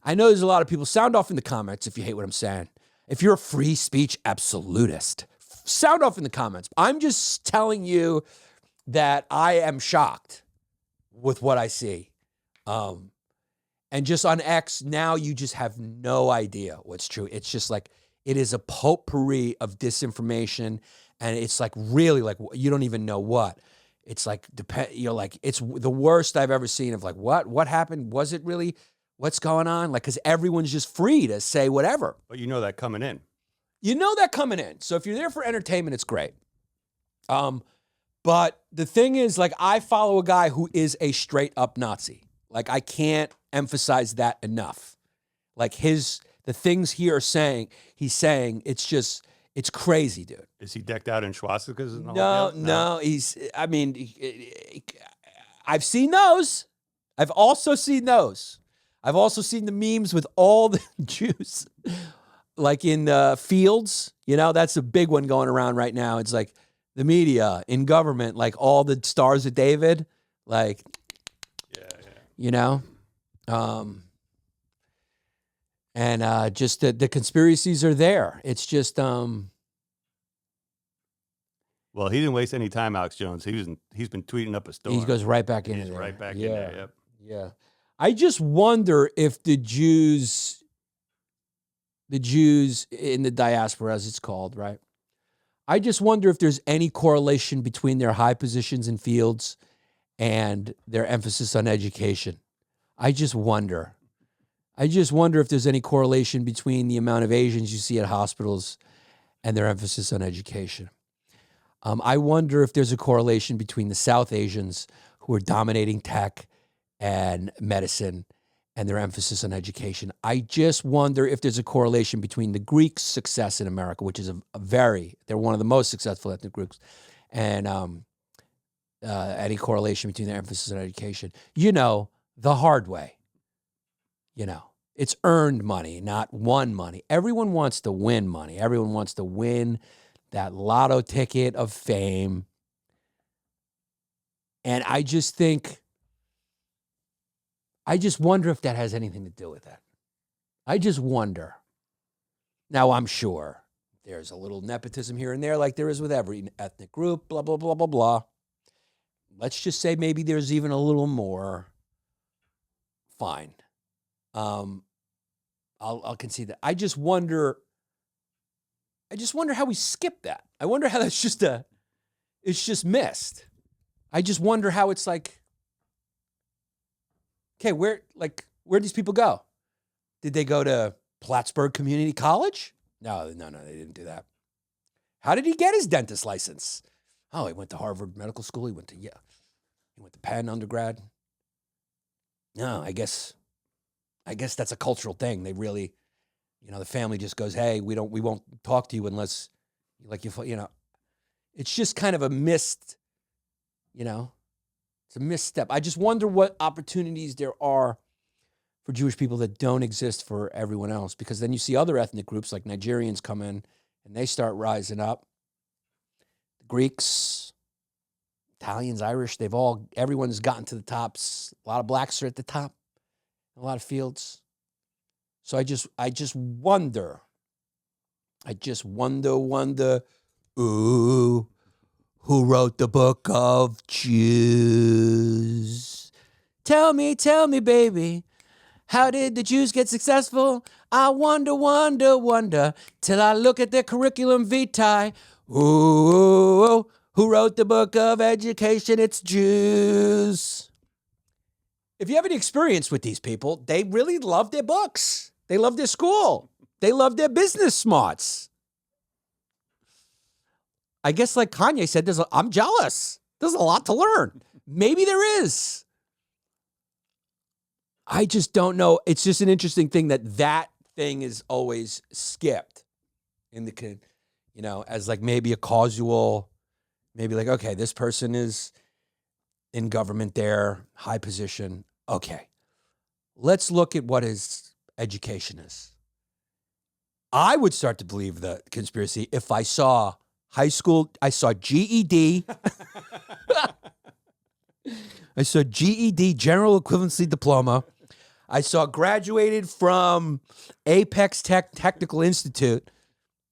I know there's a lot of people. Sound off in the comments if you hate what I'm saying. If you're a free speech absolutist, sound off in the comments. I'm just telling you that I am shocked with what I see. And just on X, now you just have no idea what's true. It's just like, it is a potpourri of disinformation. And it's like, really like, you don't even know what. It's like, you're like, it's the worst I've ever seen of like, what happened? Was it really, what's going on? Like, cause everyone's just free to say whatever. But you know that coming in. You know that coming in. So if you're there for entertainment, it's great. But the thing is, like, I follow a guy who is a straight up Nazi. Like, I can't emphasize that enough. Like the things he's saying, it's crazy, dude. Is he decked out in swastikas? And No, all I've seen those. I've also seen those. I've also seen the memes with all the Jews, like in fields. You know, that's a big one going around right now. It's like the media, in government, like all the stars of David, like, you know, And just the conspiracies are there. It's just Well, he didn't waste any time, Alex Jones. He's been tweeting up a storm. he goes right back into He's there. right back Yeah. in there. Yep. Yeah. I just wonder if the Jews in the diaspora, as it's called, right? I just wonder if there's any correlation between their high positions in fields and their emphasis on education. I just wonder if there's any correlation between the amount of Asians you see at hospitals and their emphasis on education. I wonder if there's a correlation between the South Asians who are dominating tech and medicine and their emphasis on education. I just wonder if there's a correlation between the Greeks' success in America, which is they're one of the most successful ethnic groups, and any correlation between their emphasis on education. The hard way. It's earned money, not won money. Everyone wants to win money. Everyone wants to win that lotto ticket of fame. And I just wonder if that has anything to do with that. I just wonder. Now, I'm sure there's a little nepotism here and there, like there is with every ethnic group, blah, blah, blah, blah, blah. Let's just say maybe there's even a little more. Fine. I'll concede that. I just wonder how we skip that. I wonder how that's it's just missed. I just wonder how it's like, okay, where'd these people go? Did they go to Plattsburgh Community College? No, they didn't do that. How did he get his dentist license? Oh, he went to Harvard Medical School. He went to Penn undergrad. No, I guess that's a cultural thing. They really, the family just goes, hey, we won't talk to you unless it's just kind of a missed, it's a misstep. I just wonder what opportunities there are for Jewish people that don't exist for everyone else, because then you see other ethnic groups like Nigerians come in and they start rising up. The Greeks, Italians, Irish, everyone's gotten to the tops. A lot of blacks are at the top, a lot of fields. So I just wonder, ooh, who wrote the book of Jews? Tell me, baby, how did the Jews get successful? I wonder, till I look at their curriculum vitae. Ooh, who wrote the book of education? It's Jews. If you have any experience with these people, they really love their books. They love their school. They love their business smarts. I guess like Kanye said, I'm jealous. There's a lot to learn. Maybe there is. I just don't know. It's just an interesting thing that thing is always skipped in the, as like maybe a causal, maybe like, okay, this person is in government there, high position. Okay, let's look at what his education is. I would start to believe the conspiracy if I saw high school, I saw GED. I saw GED, General Equivalency Diploma. I saw graduated from Apex Technical Institute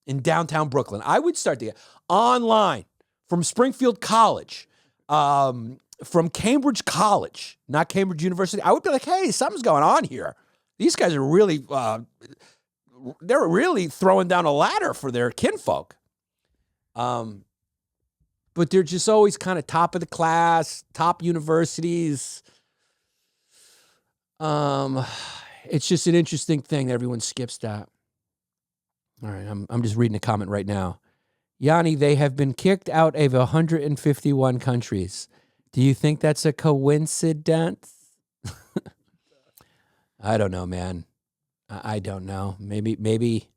in downtown Brooklyn. I would start to get online from Springfield College, from Cambridge College, not Cambridge University. I would be like, hey, something's going on here. These guys are really, they're really throwing down a ladder for their kinfolk. But they're just always kind of top of the class, top universities. It's just an interesting thing that everyone skips that. All right, I'm just reading a comment right now. Yanni, they have been kicked out of 151 countries. Do you think that's a coincidence? I don't know, man. I don't know. Maybe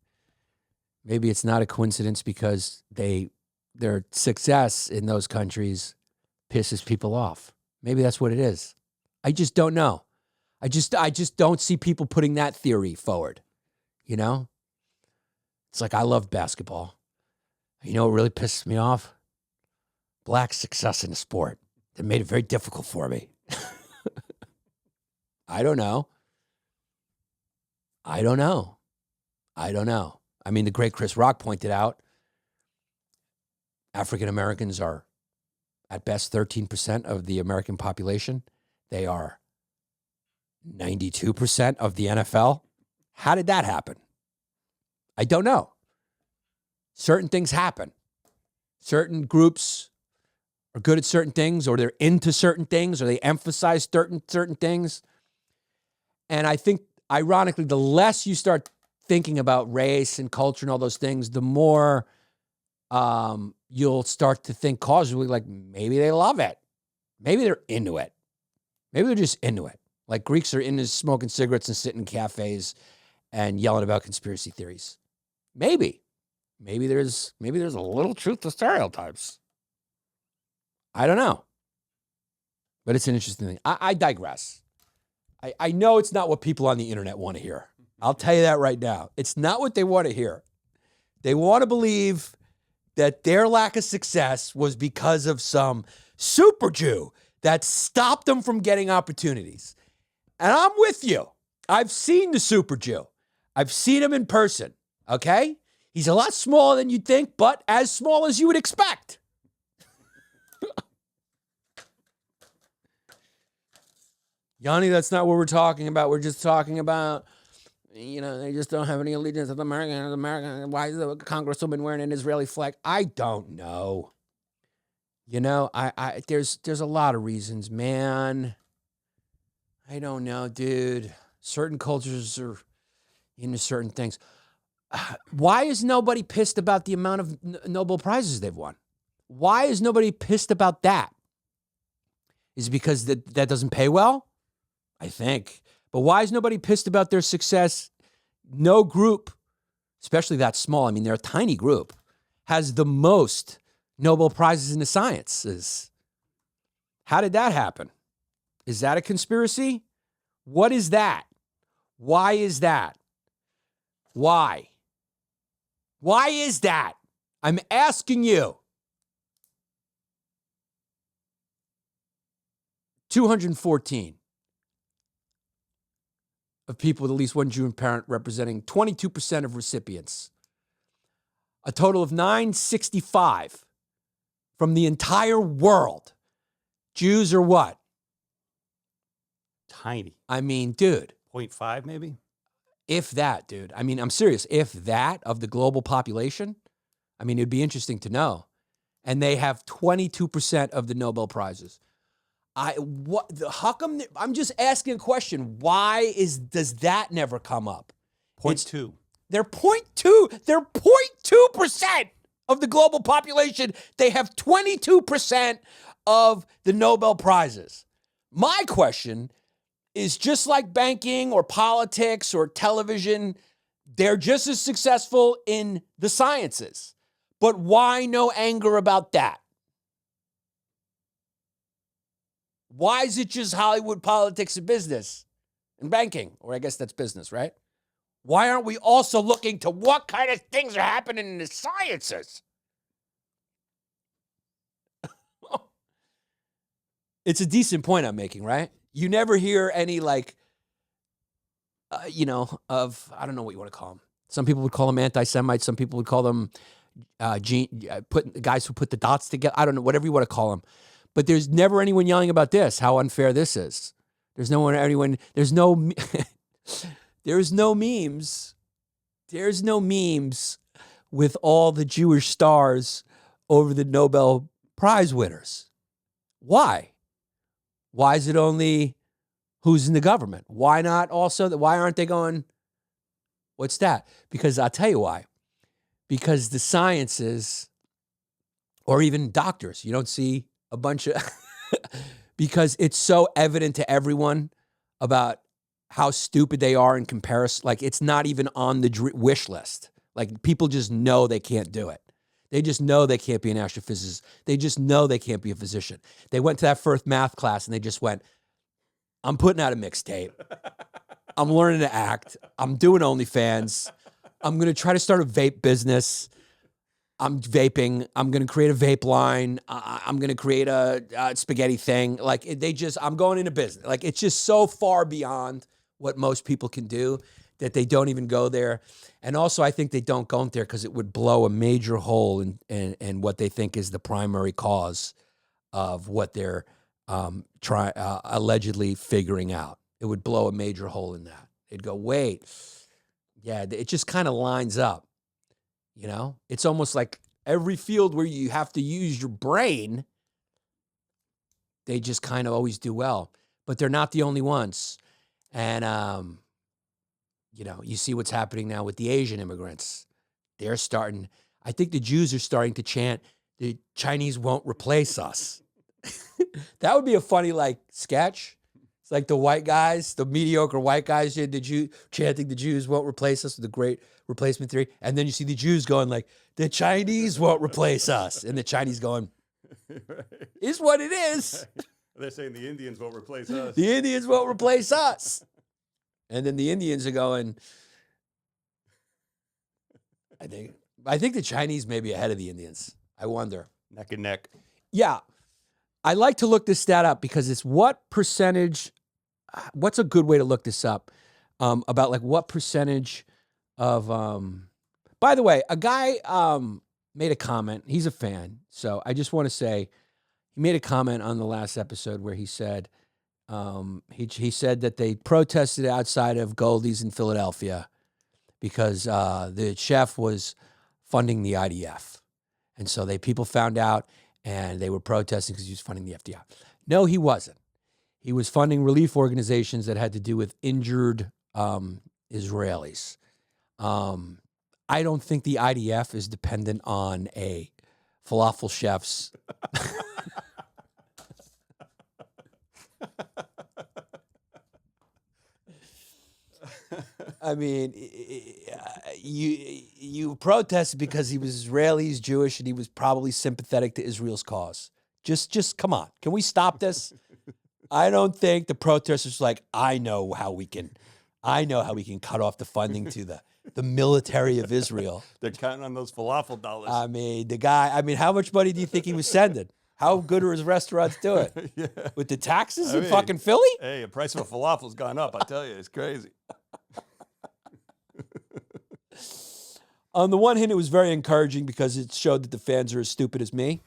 it's not a coincidence because their success in those countries pisses people off. Maybe that's what it is. I just don't know. I just don't see people putting that theory forward. It's like I love basketball. You know what really pisses me off? Black success in the sport. That made it very difficult for me. I don't know. I don't know. I don't know. I mean, the great Chris Rock pointed out African Americans are at best 13% of the American population. They are 92% of the NFL. How did that happen? I don't know. Certain things happen. Certain groups are good at certain things, or they're into certain things, or they emphasize certain things. And I think, ironically, the less you start thinking about race and culture and all those things, the more you'll start to think causally, like maybe they love it. Maybe they're into it. Maybe they're just into it. Like Greeks are into smoking cigarettes and sitting in cafes and yelling about conspiracy theories. Maybe there's a little truth to stereotypes. I don't know. But it's an interesting thing. I digress. I know it's not what people on the internet want to hear. I'll tell you that right now. It's not what they want to hear. They want to believe that their lack of success was because of some super Jew that stopped them from getting opportunities. And I'm with you. I've seen the super Jew. I've seen him in person, okay? He's a lot smaller than you'd think, but as small as you would expect. Yanni, that's not what we're talking about. We're just talking about, they just don't have any allegiance to the American. Why is the congresswoman wearing an Israeli flag? I don't know. There's a lot of reasons, man. I don't know, dude. Certain cultures are into certain things. Why is nobody pissed about the amount of Nobel Prizes they've won? Why is nobody pissed about that? Is it because that doesn't pay well? I think. But why is nobody pissed about their success? No group, especially that small, I mean, they're a tiny group, has the most Nobel Prizes in the sciences. How did that happen? Is that a conspiracy? What is that? Why is that? Why? Why is that? I'm asking you. 214 of people with at least one Jewish parent, representing 22% of recipients. A total of 965 from the entire world. Jews are what? Tiny. I mean, dude. 0.5 maybe? If that, dude. I mean, I'm serious. If that of the global population, I mean, it'd be interesting to know. And they have 22% of the Nobel Prizes. How come? I'm just asking a question. Why does that never come up? 0.2. They're 0.2. They're 0.2% of the global population. They have 22% of the Nobel Prizes. My question is, just like banking or politics or television, they're just as successful in the sciences. But why no anger about that? Why is it just Hollywood, politics, and business and banking? Or I guess that's business, right? Why aren't we also looking to what kind of things are happening in the sciences? It's a decent point I'm making, right? You never hear any I don't know what you want to call them. Some people would call them anti-Semites. Some people would call them guys who put the dots together. I don't know, whatever you want to call them. But there's never anyone yelling about this, how unfair this is. There's no memes. There's no memes with all the Jewish stars over the Nobel Prize winners. Why? Why is it only who's in the government? Why not also, why aren't they going, what's that? Because I'll tell you why. Because the sciences, or even doctors, you don't see a bunch of, because it's so evident to everyone about how stupid they are in comparison. Like, it's not even on the wish list. Like, people just know they can't do it. They just know they can't be an astrophysicist. They just know they can't be a physician. They went to that first math class and they just went, I'm putting out a mixtape. I'm learning to act. I'm doing OnlyFans. I'm going to try to start a vape business. I'm vaping. I'm going to create a vape line. I'm going to create a spaghetti thing. I'm going into business. Like, it's just so far beyond what most people can do that they don't even go there. And also, I think they don't go there because it would blow a major hole in what they think is the primary cause of what they're allegedly figuring out. It would blow a major hole in that. They'd go, wait, yeah, it just kind of lines up. You know, it's almost like every field where you have to use your brain, they just kind of always do well. But they're not the only ones. And, you know, you see what's happening now with the Asian immigrants. They're starting, I think the Jews are starting to chant, the Chinese won't replace us. That would be a funny, like, sketch. It's like the white guys, the mediocre white guys, chanting the Jews won't replace us with the great replacement theory. And then you see the Jews going like, the Chinese won't replace us. And the Chinese going, is what it is. They're saying the Indians won't replace us. The Indians won't replace us. And then the Indians are going, I think the Chinese may be ahead of the Indians. I wonder. Neck and neck. Yeah. I like to look this stat up because it's what percentage, what's a good way to look this up about like what percentage of, by the way, a guy made a comment. He's a fan. So I just want to say he made a comment on the last episode where he said, he said that they protested outside of Goldie's in Philadelphia because the chef was funding the IDF. And so people found out and they were protesting because he was funding the FDR. No, he wasn't. He was funding relief organizations that had to do with injured Israelis. I don't think the IDF is dependent on a falafel chef's. I mean, you protested because he was Israeli, he's Jewish, and he was probably sympathetic to Israel's cause. Just come on. Can we stop this? I don't think the protesters like, I know how we can cut off the funding to the military of Israel. They're counting on those falafel dollars. I mean, how much money do you think he was sending? How good are his restaurants doing? Yeah. With the taxes in fucking Philly? Hey, the price of a falafel's gone up. I tell you, it's crazy. On the one hand, it was very encouraging because it showed that the fans are as stupid as me.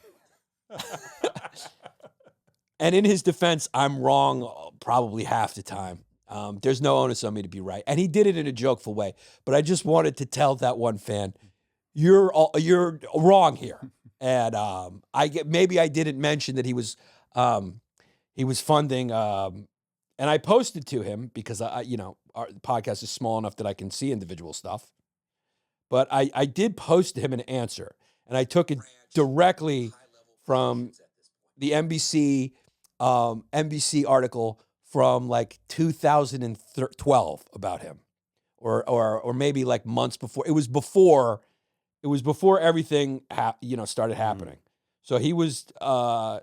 And in his defense, I'm wrong probably half the time. There's no onus on me to be right. And he did it in a jokeful way. But I just wanted to tell that one fan, you're wrong here. And maybe I didn't mention that he was funding, and I posted to him because our podcast is small enough that I can see individual stuff. But I did post to him an answer, and I took it directly from the NBC article from like 2012 about him, or maybe like months before. It was before everything started happening. So he's a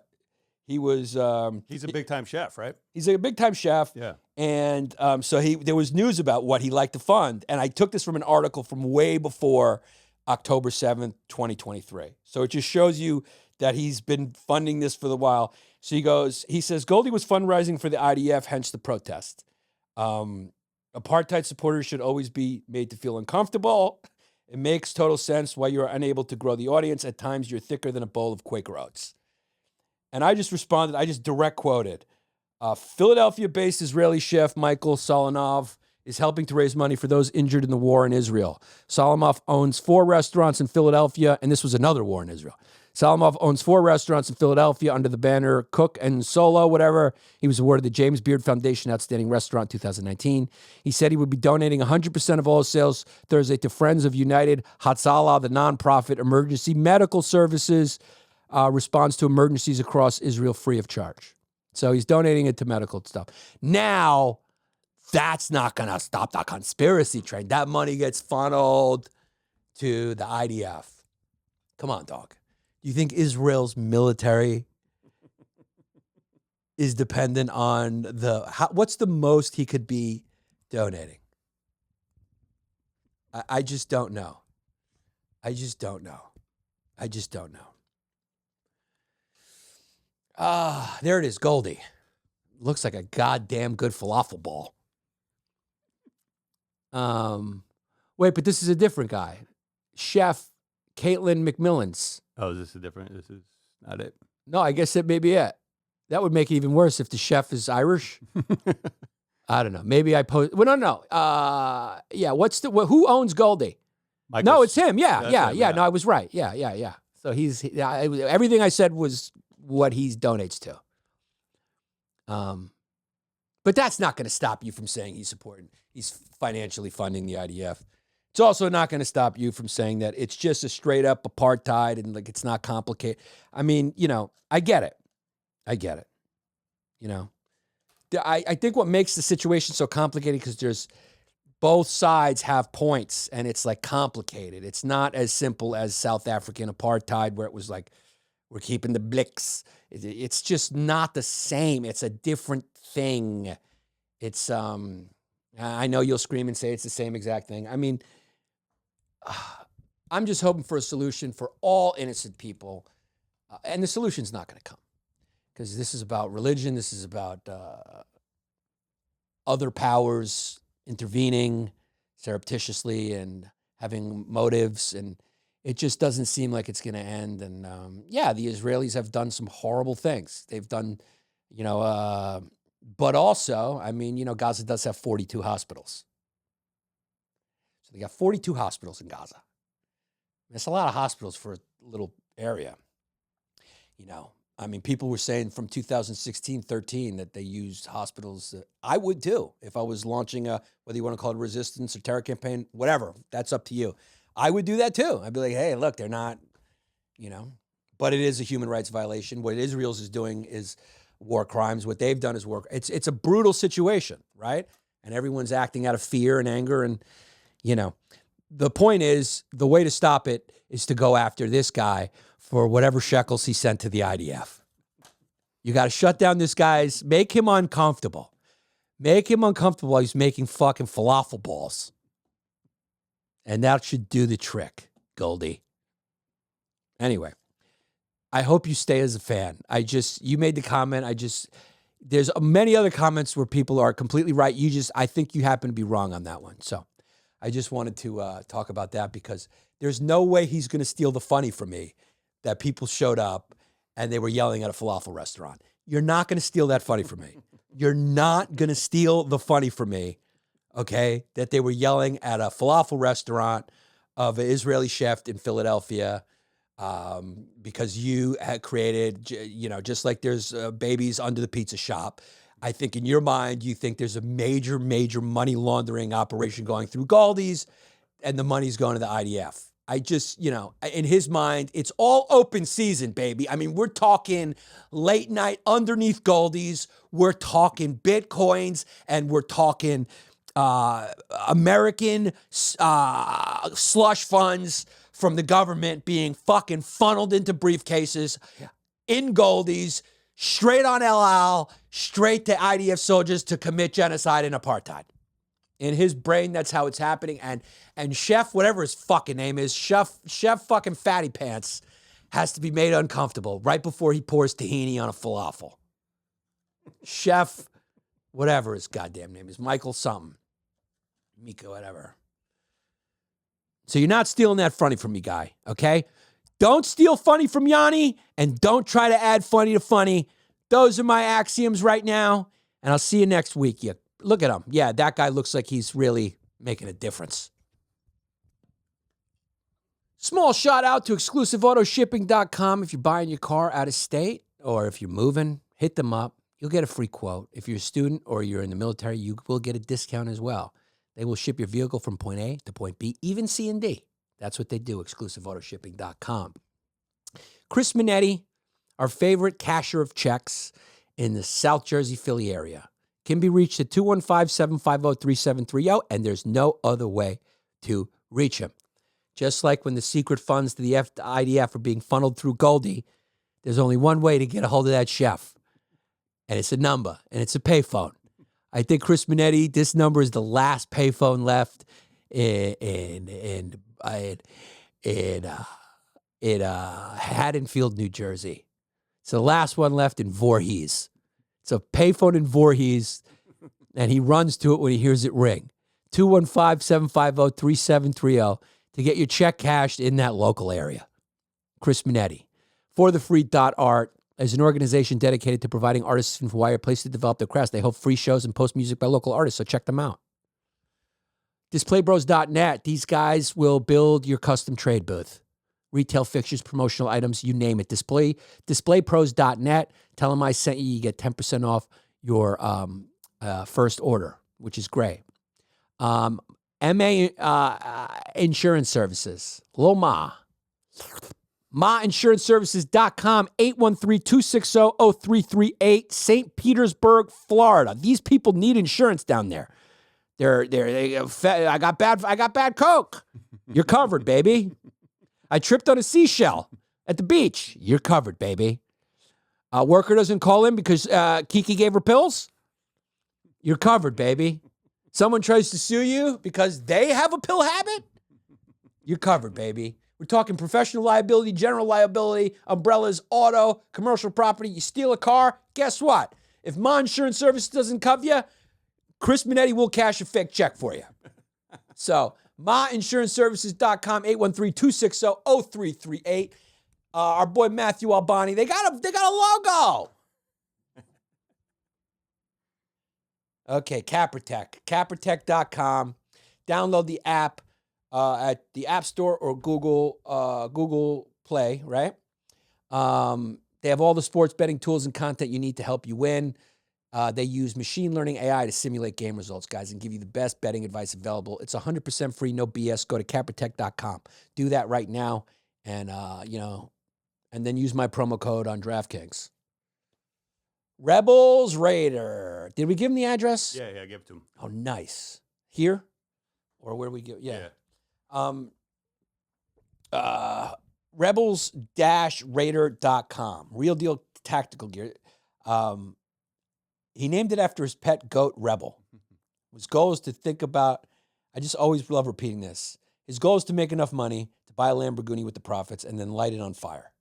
big time chef, right? He's a big time chef. Yeah. And so there was news about what he liked to fund. And I took this from an article from way before October 7th, 2023. So it just shows you that he's been funding this for a while. So he says, Goldie was fundraising for the IDF, hence the protest. Apartheid supporters should always be made to feel uncomfortable. It makes total sense why you're unable to grow the audience. At times, you're thicker than a bowl of Quaker Oats. And I just responded, I just direct quoted, Philadelphia-based Israeli chef Michael Solinov is helping to raise money for those injured in the war in Israel. Solinov owns 4 restaurants in Philadelphia, and this was another war in Israel. Solinov owns 4 restaurants in Philadelphia under the banner Cook and Solo, whatever. He was awarded the James Beard Foundation Outstanding Restaurant 2019. He said he would be donating 100% of all his sales Thursday to Friends of United Hatzalah, the nonprofit emergency medical services responds to emergencies across Israel free of charge. So he's donating it to medical stuff. Now, that's not going to stop the conspiracy train. That money gets funneled to the IDF. Come on, dog. Do you think Israel's military is dependent on what's the most he could be donating? I just don't know. I just don't know. There it is, Goldie. Looks like a goddamn good falafel ball. Wait, but this is a different guy. Chef Caitlin McMillan's. Oh, is this This is not it. No, I guess that may be it. That would make it even worse if the chef is Irish. I don't know. Maybe I post. Well, no. Yeah. Who owns Goldie? No, it's him. Yeah. No, I was right. Yeah. So everything I said was what he donates to. But that's not going to stop you from saying he's financially funding the IDF. It's also not going to stop you from saying that it's just a straight up apartheid and like it's not complicated. I mean, I get it. I think what makes the situation so complicated because there's both sides have points and it's like complicated. It's not as simple as South African apartheid where it was like, we're keeping the blicks. It's just not the same. It's a different thing. It's, I know you'll scream and say it's the same exact thing. I mean, I'm just hoping for a solution for all innocent people. And the solution's not going to come because this is about religion. This is about other powers intervening surreptitiously and having motives. And it just doesn't seem like it's going to end. And the Israelis have done some horrible things. They've done, but also, I mean, Gaza does have 42 hospitals. So they got 42 hospitals in Gaza. That's a lot of hospitals for a little area. I mean, people were saying from 2016, 13 that they used hospitals. I would too, if I was launching whether you want to call it a resistance or terror campaign, whatever, that's up to you. I would do that too. I'd be like, hey, look, they're not, but it is a human rights violation. What Israel's is doing is war crimes. What they've done is war. It's a brutal situation, right? And everyone's acting out of fear and anger. And, the point is the way to stop it is to go after this guy for whatever shekels he sent to the IDF. You got to shut down this guy's, make him uncomfortable. Make him uncomfortable while he's making fucking falafel balls. And that should do the trick, Goldie. Anyway, I hope you stay as a fan. You made the comment. There's many other comments where people are completely right. I think you happen to be wrong on that one. So I just wanted to talk about that because there's no way he's going to steal the funny from me that people showed up and they were yelling at a falafel restaurant. You're not going to steal that funny from me. You're not going to steal the funny from me, okay, that they were yelling at a falafel restaurant of an Israeli chef in Philadelphia because you had created, just like there's babies under the pizza shop. I think in your mind, you think there's a major, major money laundering operation going through Goldie's and the money's going to the IDF. In his mind, it's all open season, baby. I mean, we're talking late night underneath Goldie's. We're talking Bitcoins and we're talking American slush funds from the government being fucking funneled into briefcases in Goldie's, straight on El Al, straight to IDF soldiers to commit genocide and apartheid. In his brain, that's how it's happening. And Chef, whatever his fucking name is, Chef fucking Fatty Pants has to be made uncomfortable right before he pours tahini on a falafel. Chef, whatever his goddamn name is, Michael something. Mika, whatever. So you're not stealing that funny from me, guy, okay? Don't steal funny from Yanni, and don't try to add funny to funny. Those are my axioms right now, and I'll see you next week. You look at him. Yeah, that guy looks like he's really making a difference. Small shout out to exclusiveautoshipping.com. If you're buying your car out of state or if you're moving, hit them up. You'll get a free quote. If you're a student or you're in the military, you will get a discount as well. They will ship your vehicle from point A to point B, even C and D. That's what they do, exclusiveautoshipping.com. Chris Minetti, our favorite cashier of checks in the South Jersey, Philly area, can be reached at 215-750-3730, and there's no other way to reach him. Just like when the secret funds to the IDF are being funneled through Goldie, there's only one way to get a hold of that chef, and it's a number, and it's a payphone. I think Chris Minetti, this number is the last payphone left in Haddonfield, New Jersey. It's the last one left in Voorhees. It's a payphone in Voorhees, and he runs to it when he hears it ring. 215-750-3730 to get your check cashed in that local area. Chris Minetti. For the Free Art is an organization dedicated to providing artists from Hawaii a place to develop their crafts. They host free shows and post music by local artists, so check them out. DisplayBros.net. These guys will build your custom trade booth. Retail fixtures, promotional items, you name it. DisplayPros.net. Tell them I sent you. You get 10% off your first order, which is great. MA Insurance Services. Loma. MaInsuranceServices.com, 813-260-0338, St. Petersburg, Florida. These people need insurance down there. I got bad coke. You're covered, baby. I tripped on a seashell at the beach. You're covered, baby. Worker doesn't call in because Kiki gave her pills. You're covered, baby. Someone tries to sue you because they have a pill habit. You're covered, baby. We're talking professional liability, general liability, umbrellas, auto, commercial property. You steal a car, guess what? If My Insurance Service doesn't cover you, Chris Minetti will cash a fake check for you. So, MyInsuranceServices.com, 813-260-0338. Our boy Matthew Albani, they got a logo. Okay, Caprotech, Caprotech.com. Download the app at the App Store or Google Play, right? They have all the sports betting tools and content you need to help you win. They use machine learning AI to simulate game results, guys, and give you the best betting advice available. It's 100% free, no BS. Go to Caprotech.com. Do that right now, and and then use my promo code on DraftKings. Rebels Raider. Did we give him the address? Yeah, give it to him. Oh, nice. Here? Or where do we go? Yeah. Rebels-Raider.com. Real deal tactical gear. He named it after his pet goat, Rebel. His goal is to think about, I just always love repeating this. His goal is to make enough money to buy a Lamborghini with the profits and then light it on fire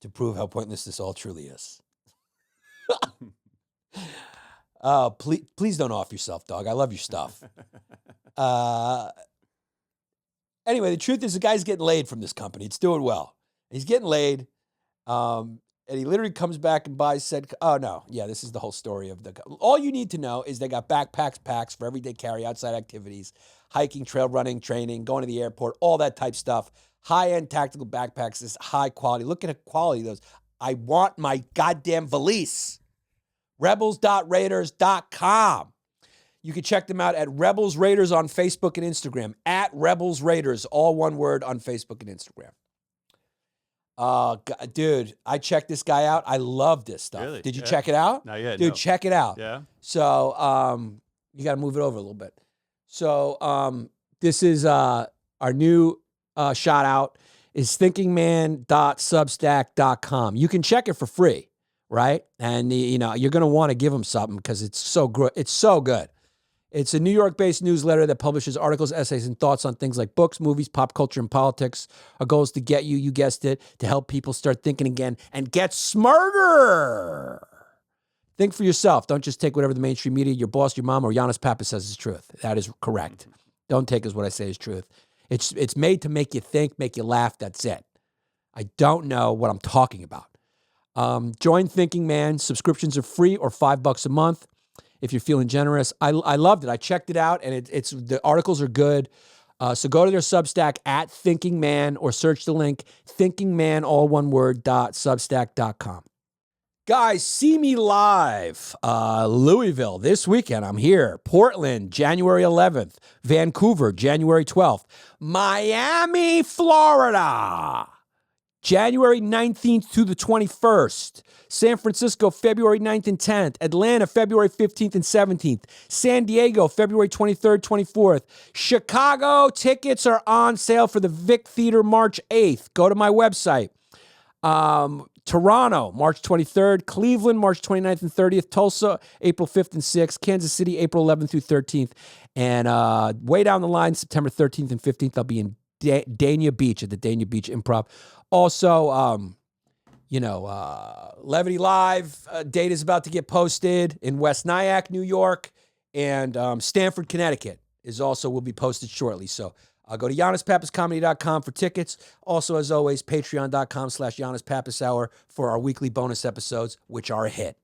to prove how pointless this all truly is. Please don't off yourself, dog. I love your stuff. Anyway, the truth is the guy's getting laid from this company. It's doing well. He's getting laid. And he literally comes back and buys said, oh, no. Yeah, this is the whole story of the... All you need to know is they got packs for everyday carry, outside activities, hiking, trail running, training, going to the airport, all that type stuff. High-end tactical backpacks is high quality. Look at the quality of those. I want my goddamn valise. Rebels.Raiders.com. You can check them out at Rebels Raiders on Facebook and Instagram. At Rebels Raiders, all one word on Facebook and Instagram. Dude, I checked this guy out. I love this stuff. Really? Did you check it out? Not yet. Dude, no. check it out. Yeah. So you got to move it over a little bit. So this is our new shout out is thinkingman.substack.com. You can check it for free, right? And you're going to want to give them something because it's so good. It's so good. It's a New York-based newsletter that publishes articles, essays, and thoughts on things like books, movies, pop culture, and politics. Our goal is to get you guessed it, to help people start thinking again and get smarter. Think for yourself. Don't just take whatever the mainstream media, your boss, your mom, or Yannis Pappas says is truth. That is correct. Don't take as what I say is truth. It's made to make you think, make you laugh. That's it. I don't know what I'm talking about. Join Thinking Man. Subscriptions are free or $5 a month. If you're feeling generous, I loved it. I checked it out, and it's the articles are good. So go to their Substack at Thinking Man or search the link thinkingman, all one word, .substack.com. Guys, see me live. Louisville this weekend. I'm here. Portland, January 11th. Vancouver, January 12th. Miami, Florida, January 19th to the 21st. San Francisco, February 9th and 10th. Atlanta, February 15th and 17th. San Diego, February 23rd, 24th. Chicago, tickets are on sale for the Vic Theater March 8th. Go to my website. Toronto, March 23rd. Cleveland, March 29th and 30th. Tulsa, April 5th and 6th. Kansas City, April 11th through 13th. And way down the line, September 13th and 15th, I'll be in Dania Beach at the Dania Beach Improv. Also, Levity Live date is about to get posted in West Nyack, New York, and Stamford, Connecticut will be posted shortly. So go to YannisPappasComedy.com for tickets. Also, as always, Patreon.com/YannisPappasHour for our weekly bonus episodes, which are a hit.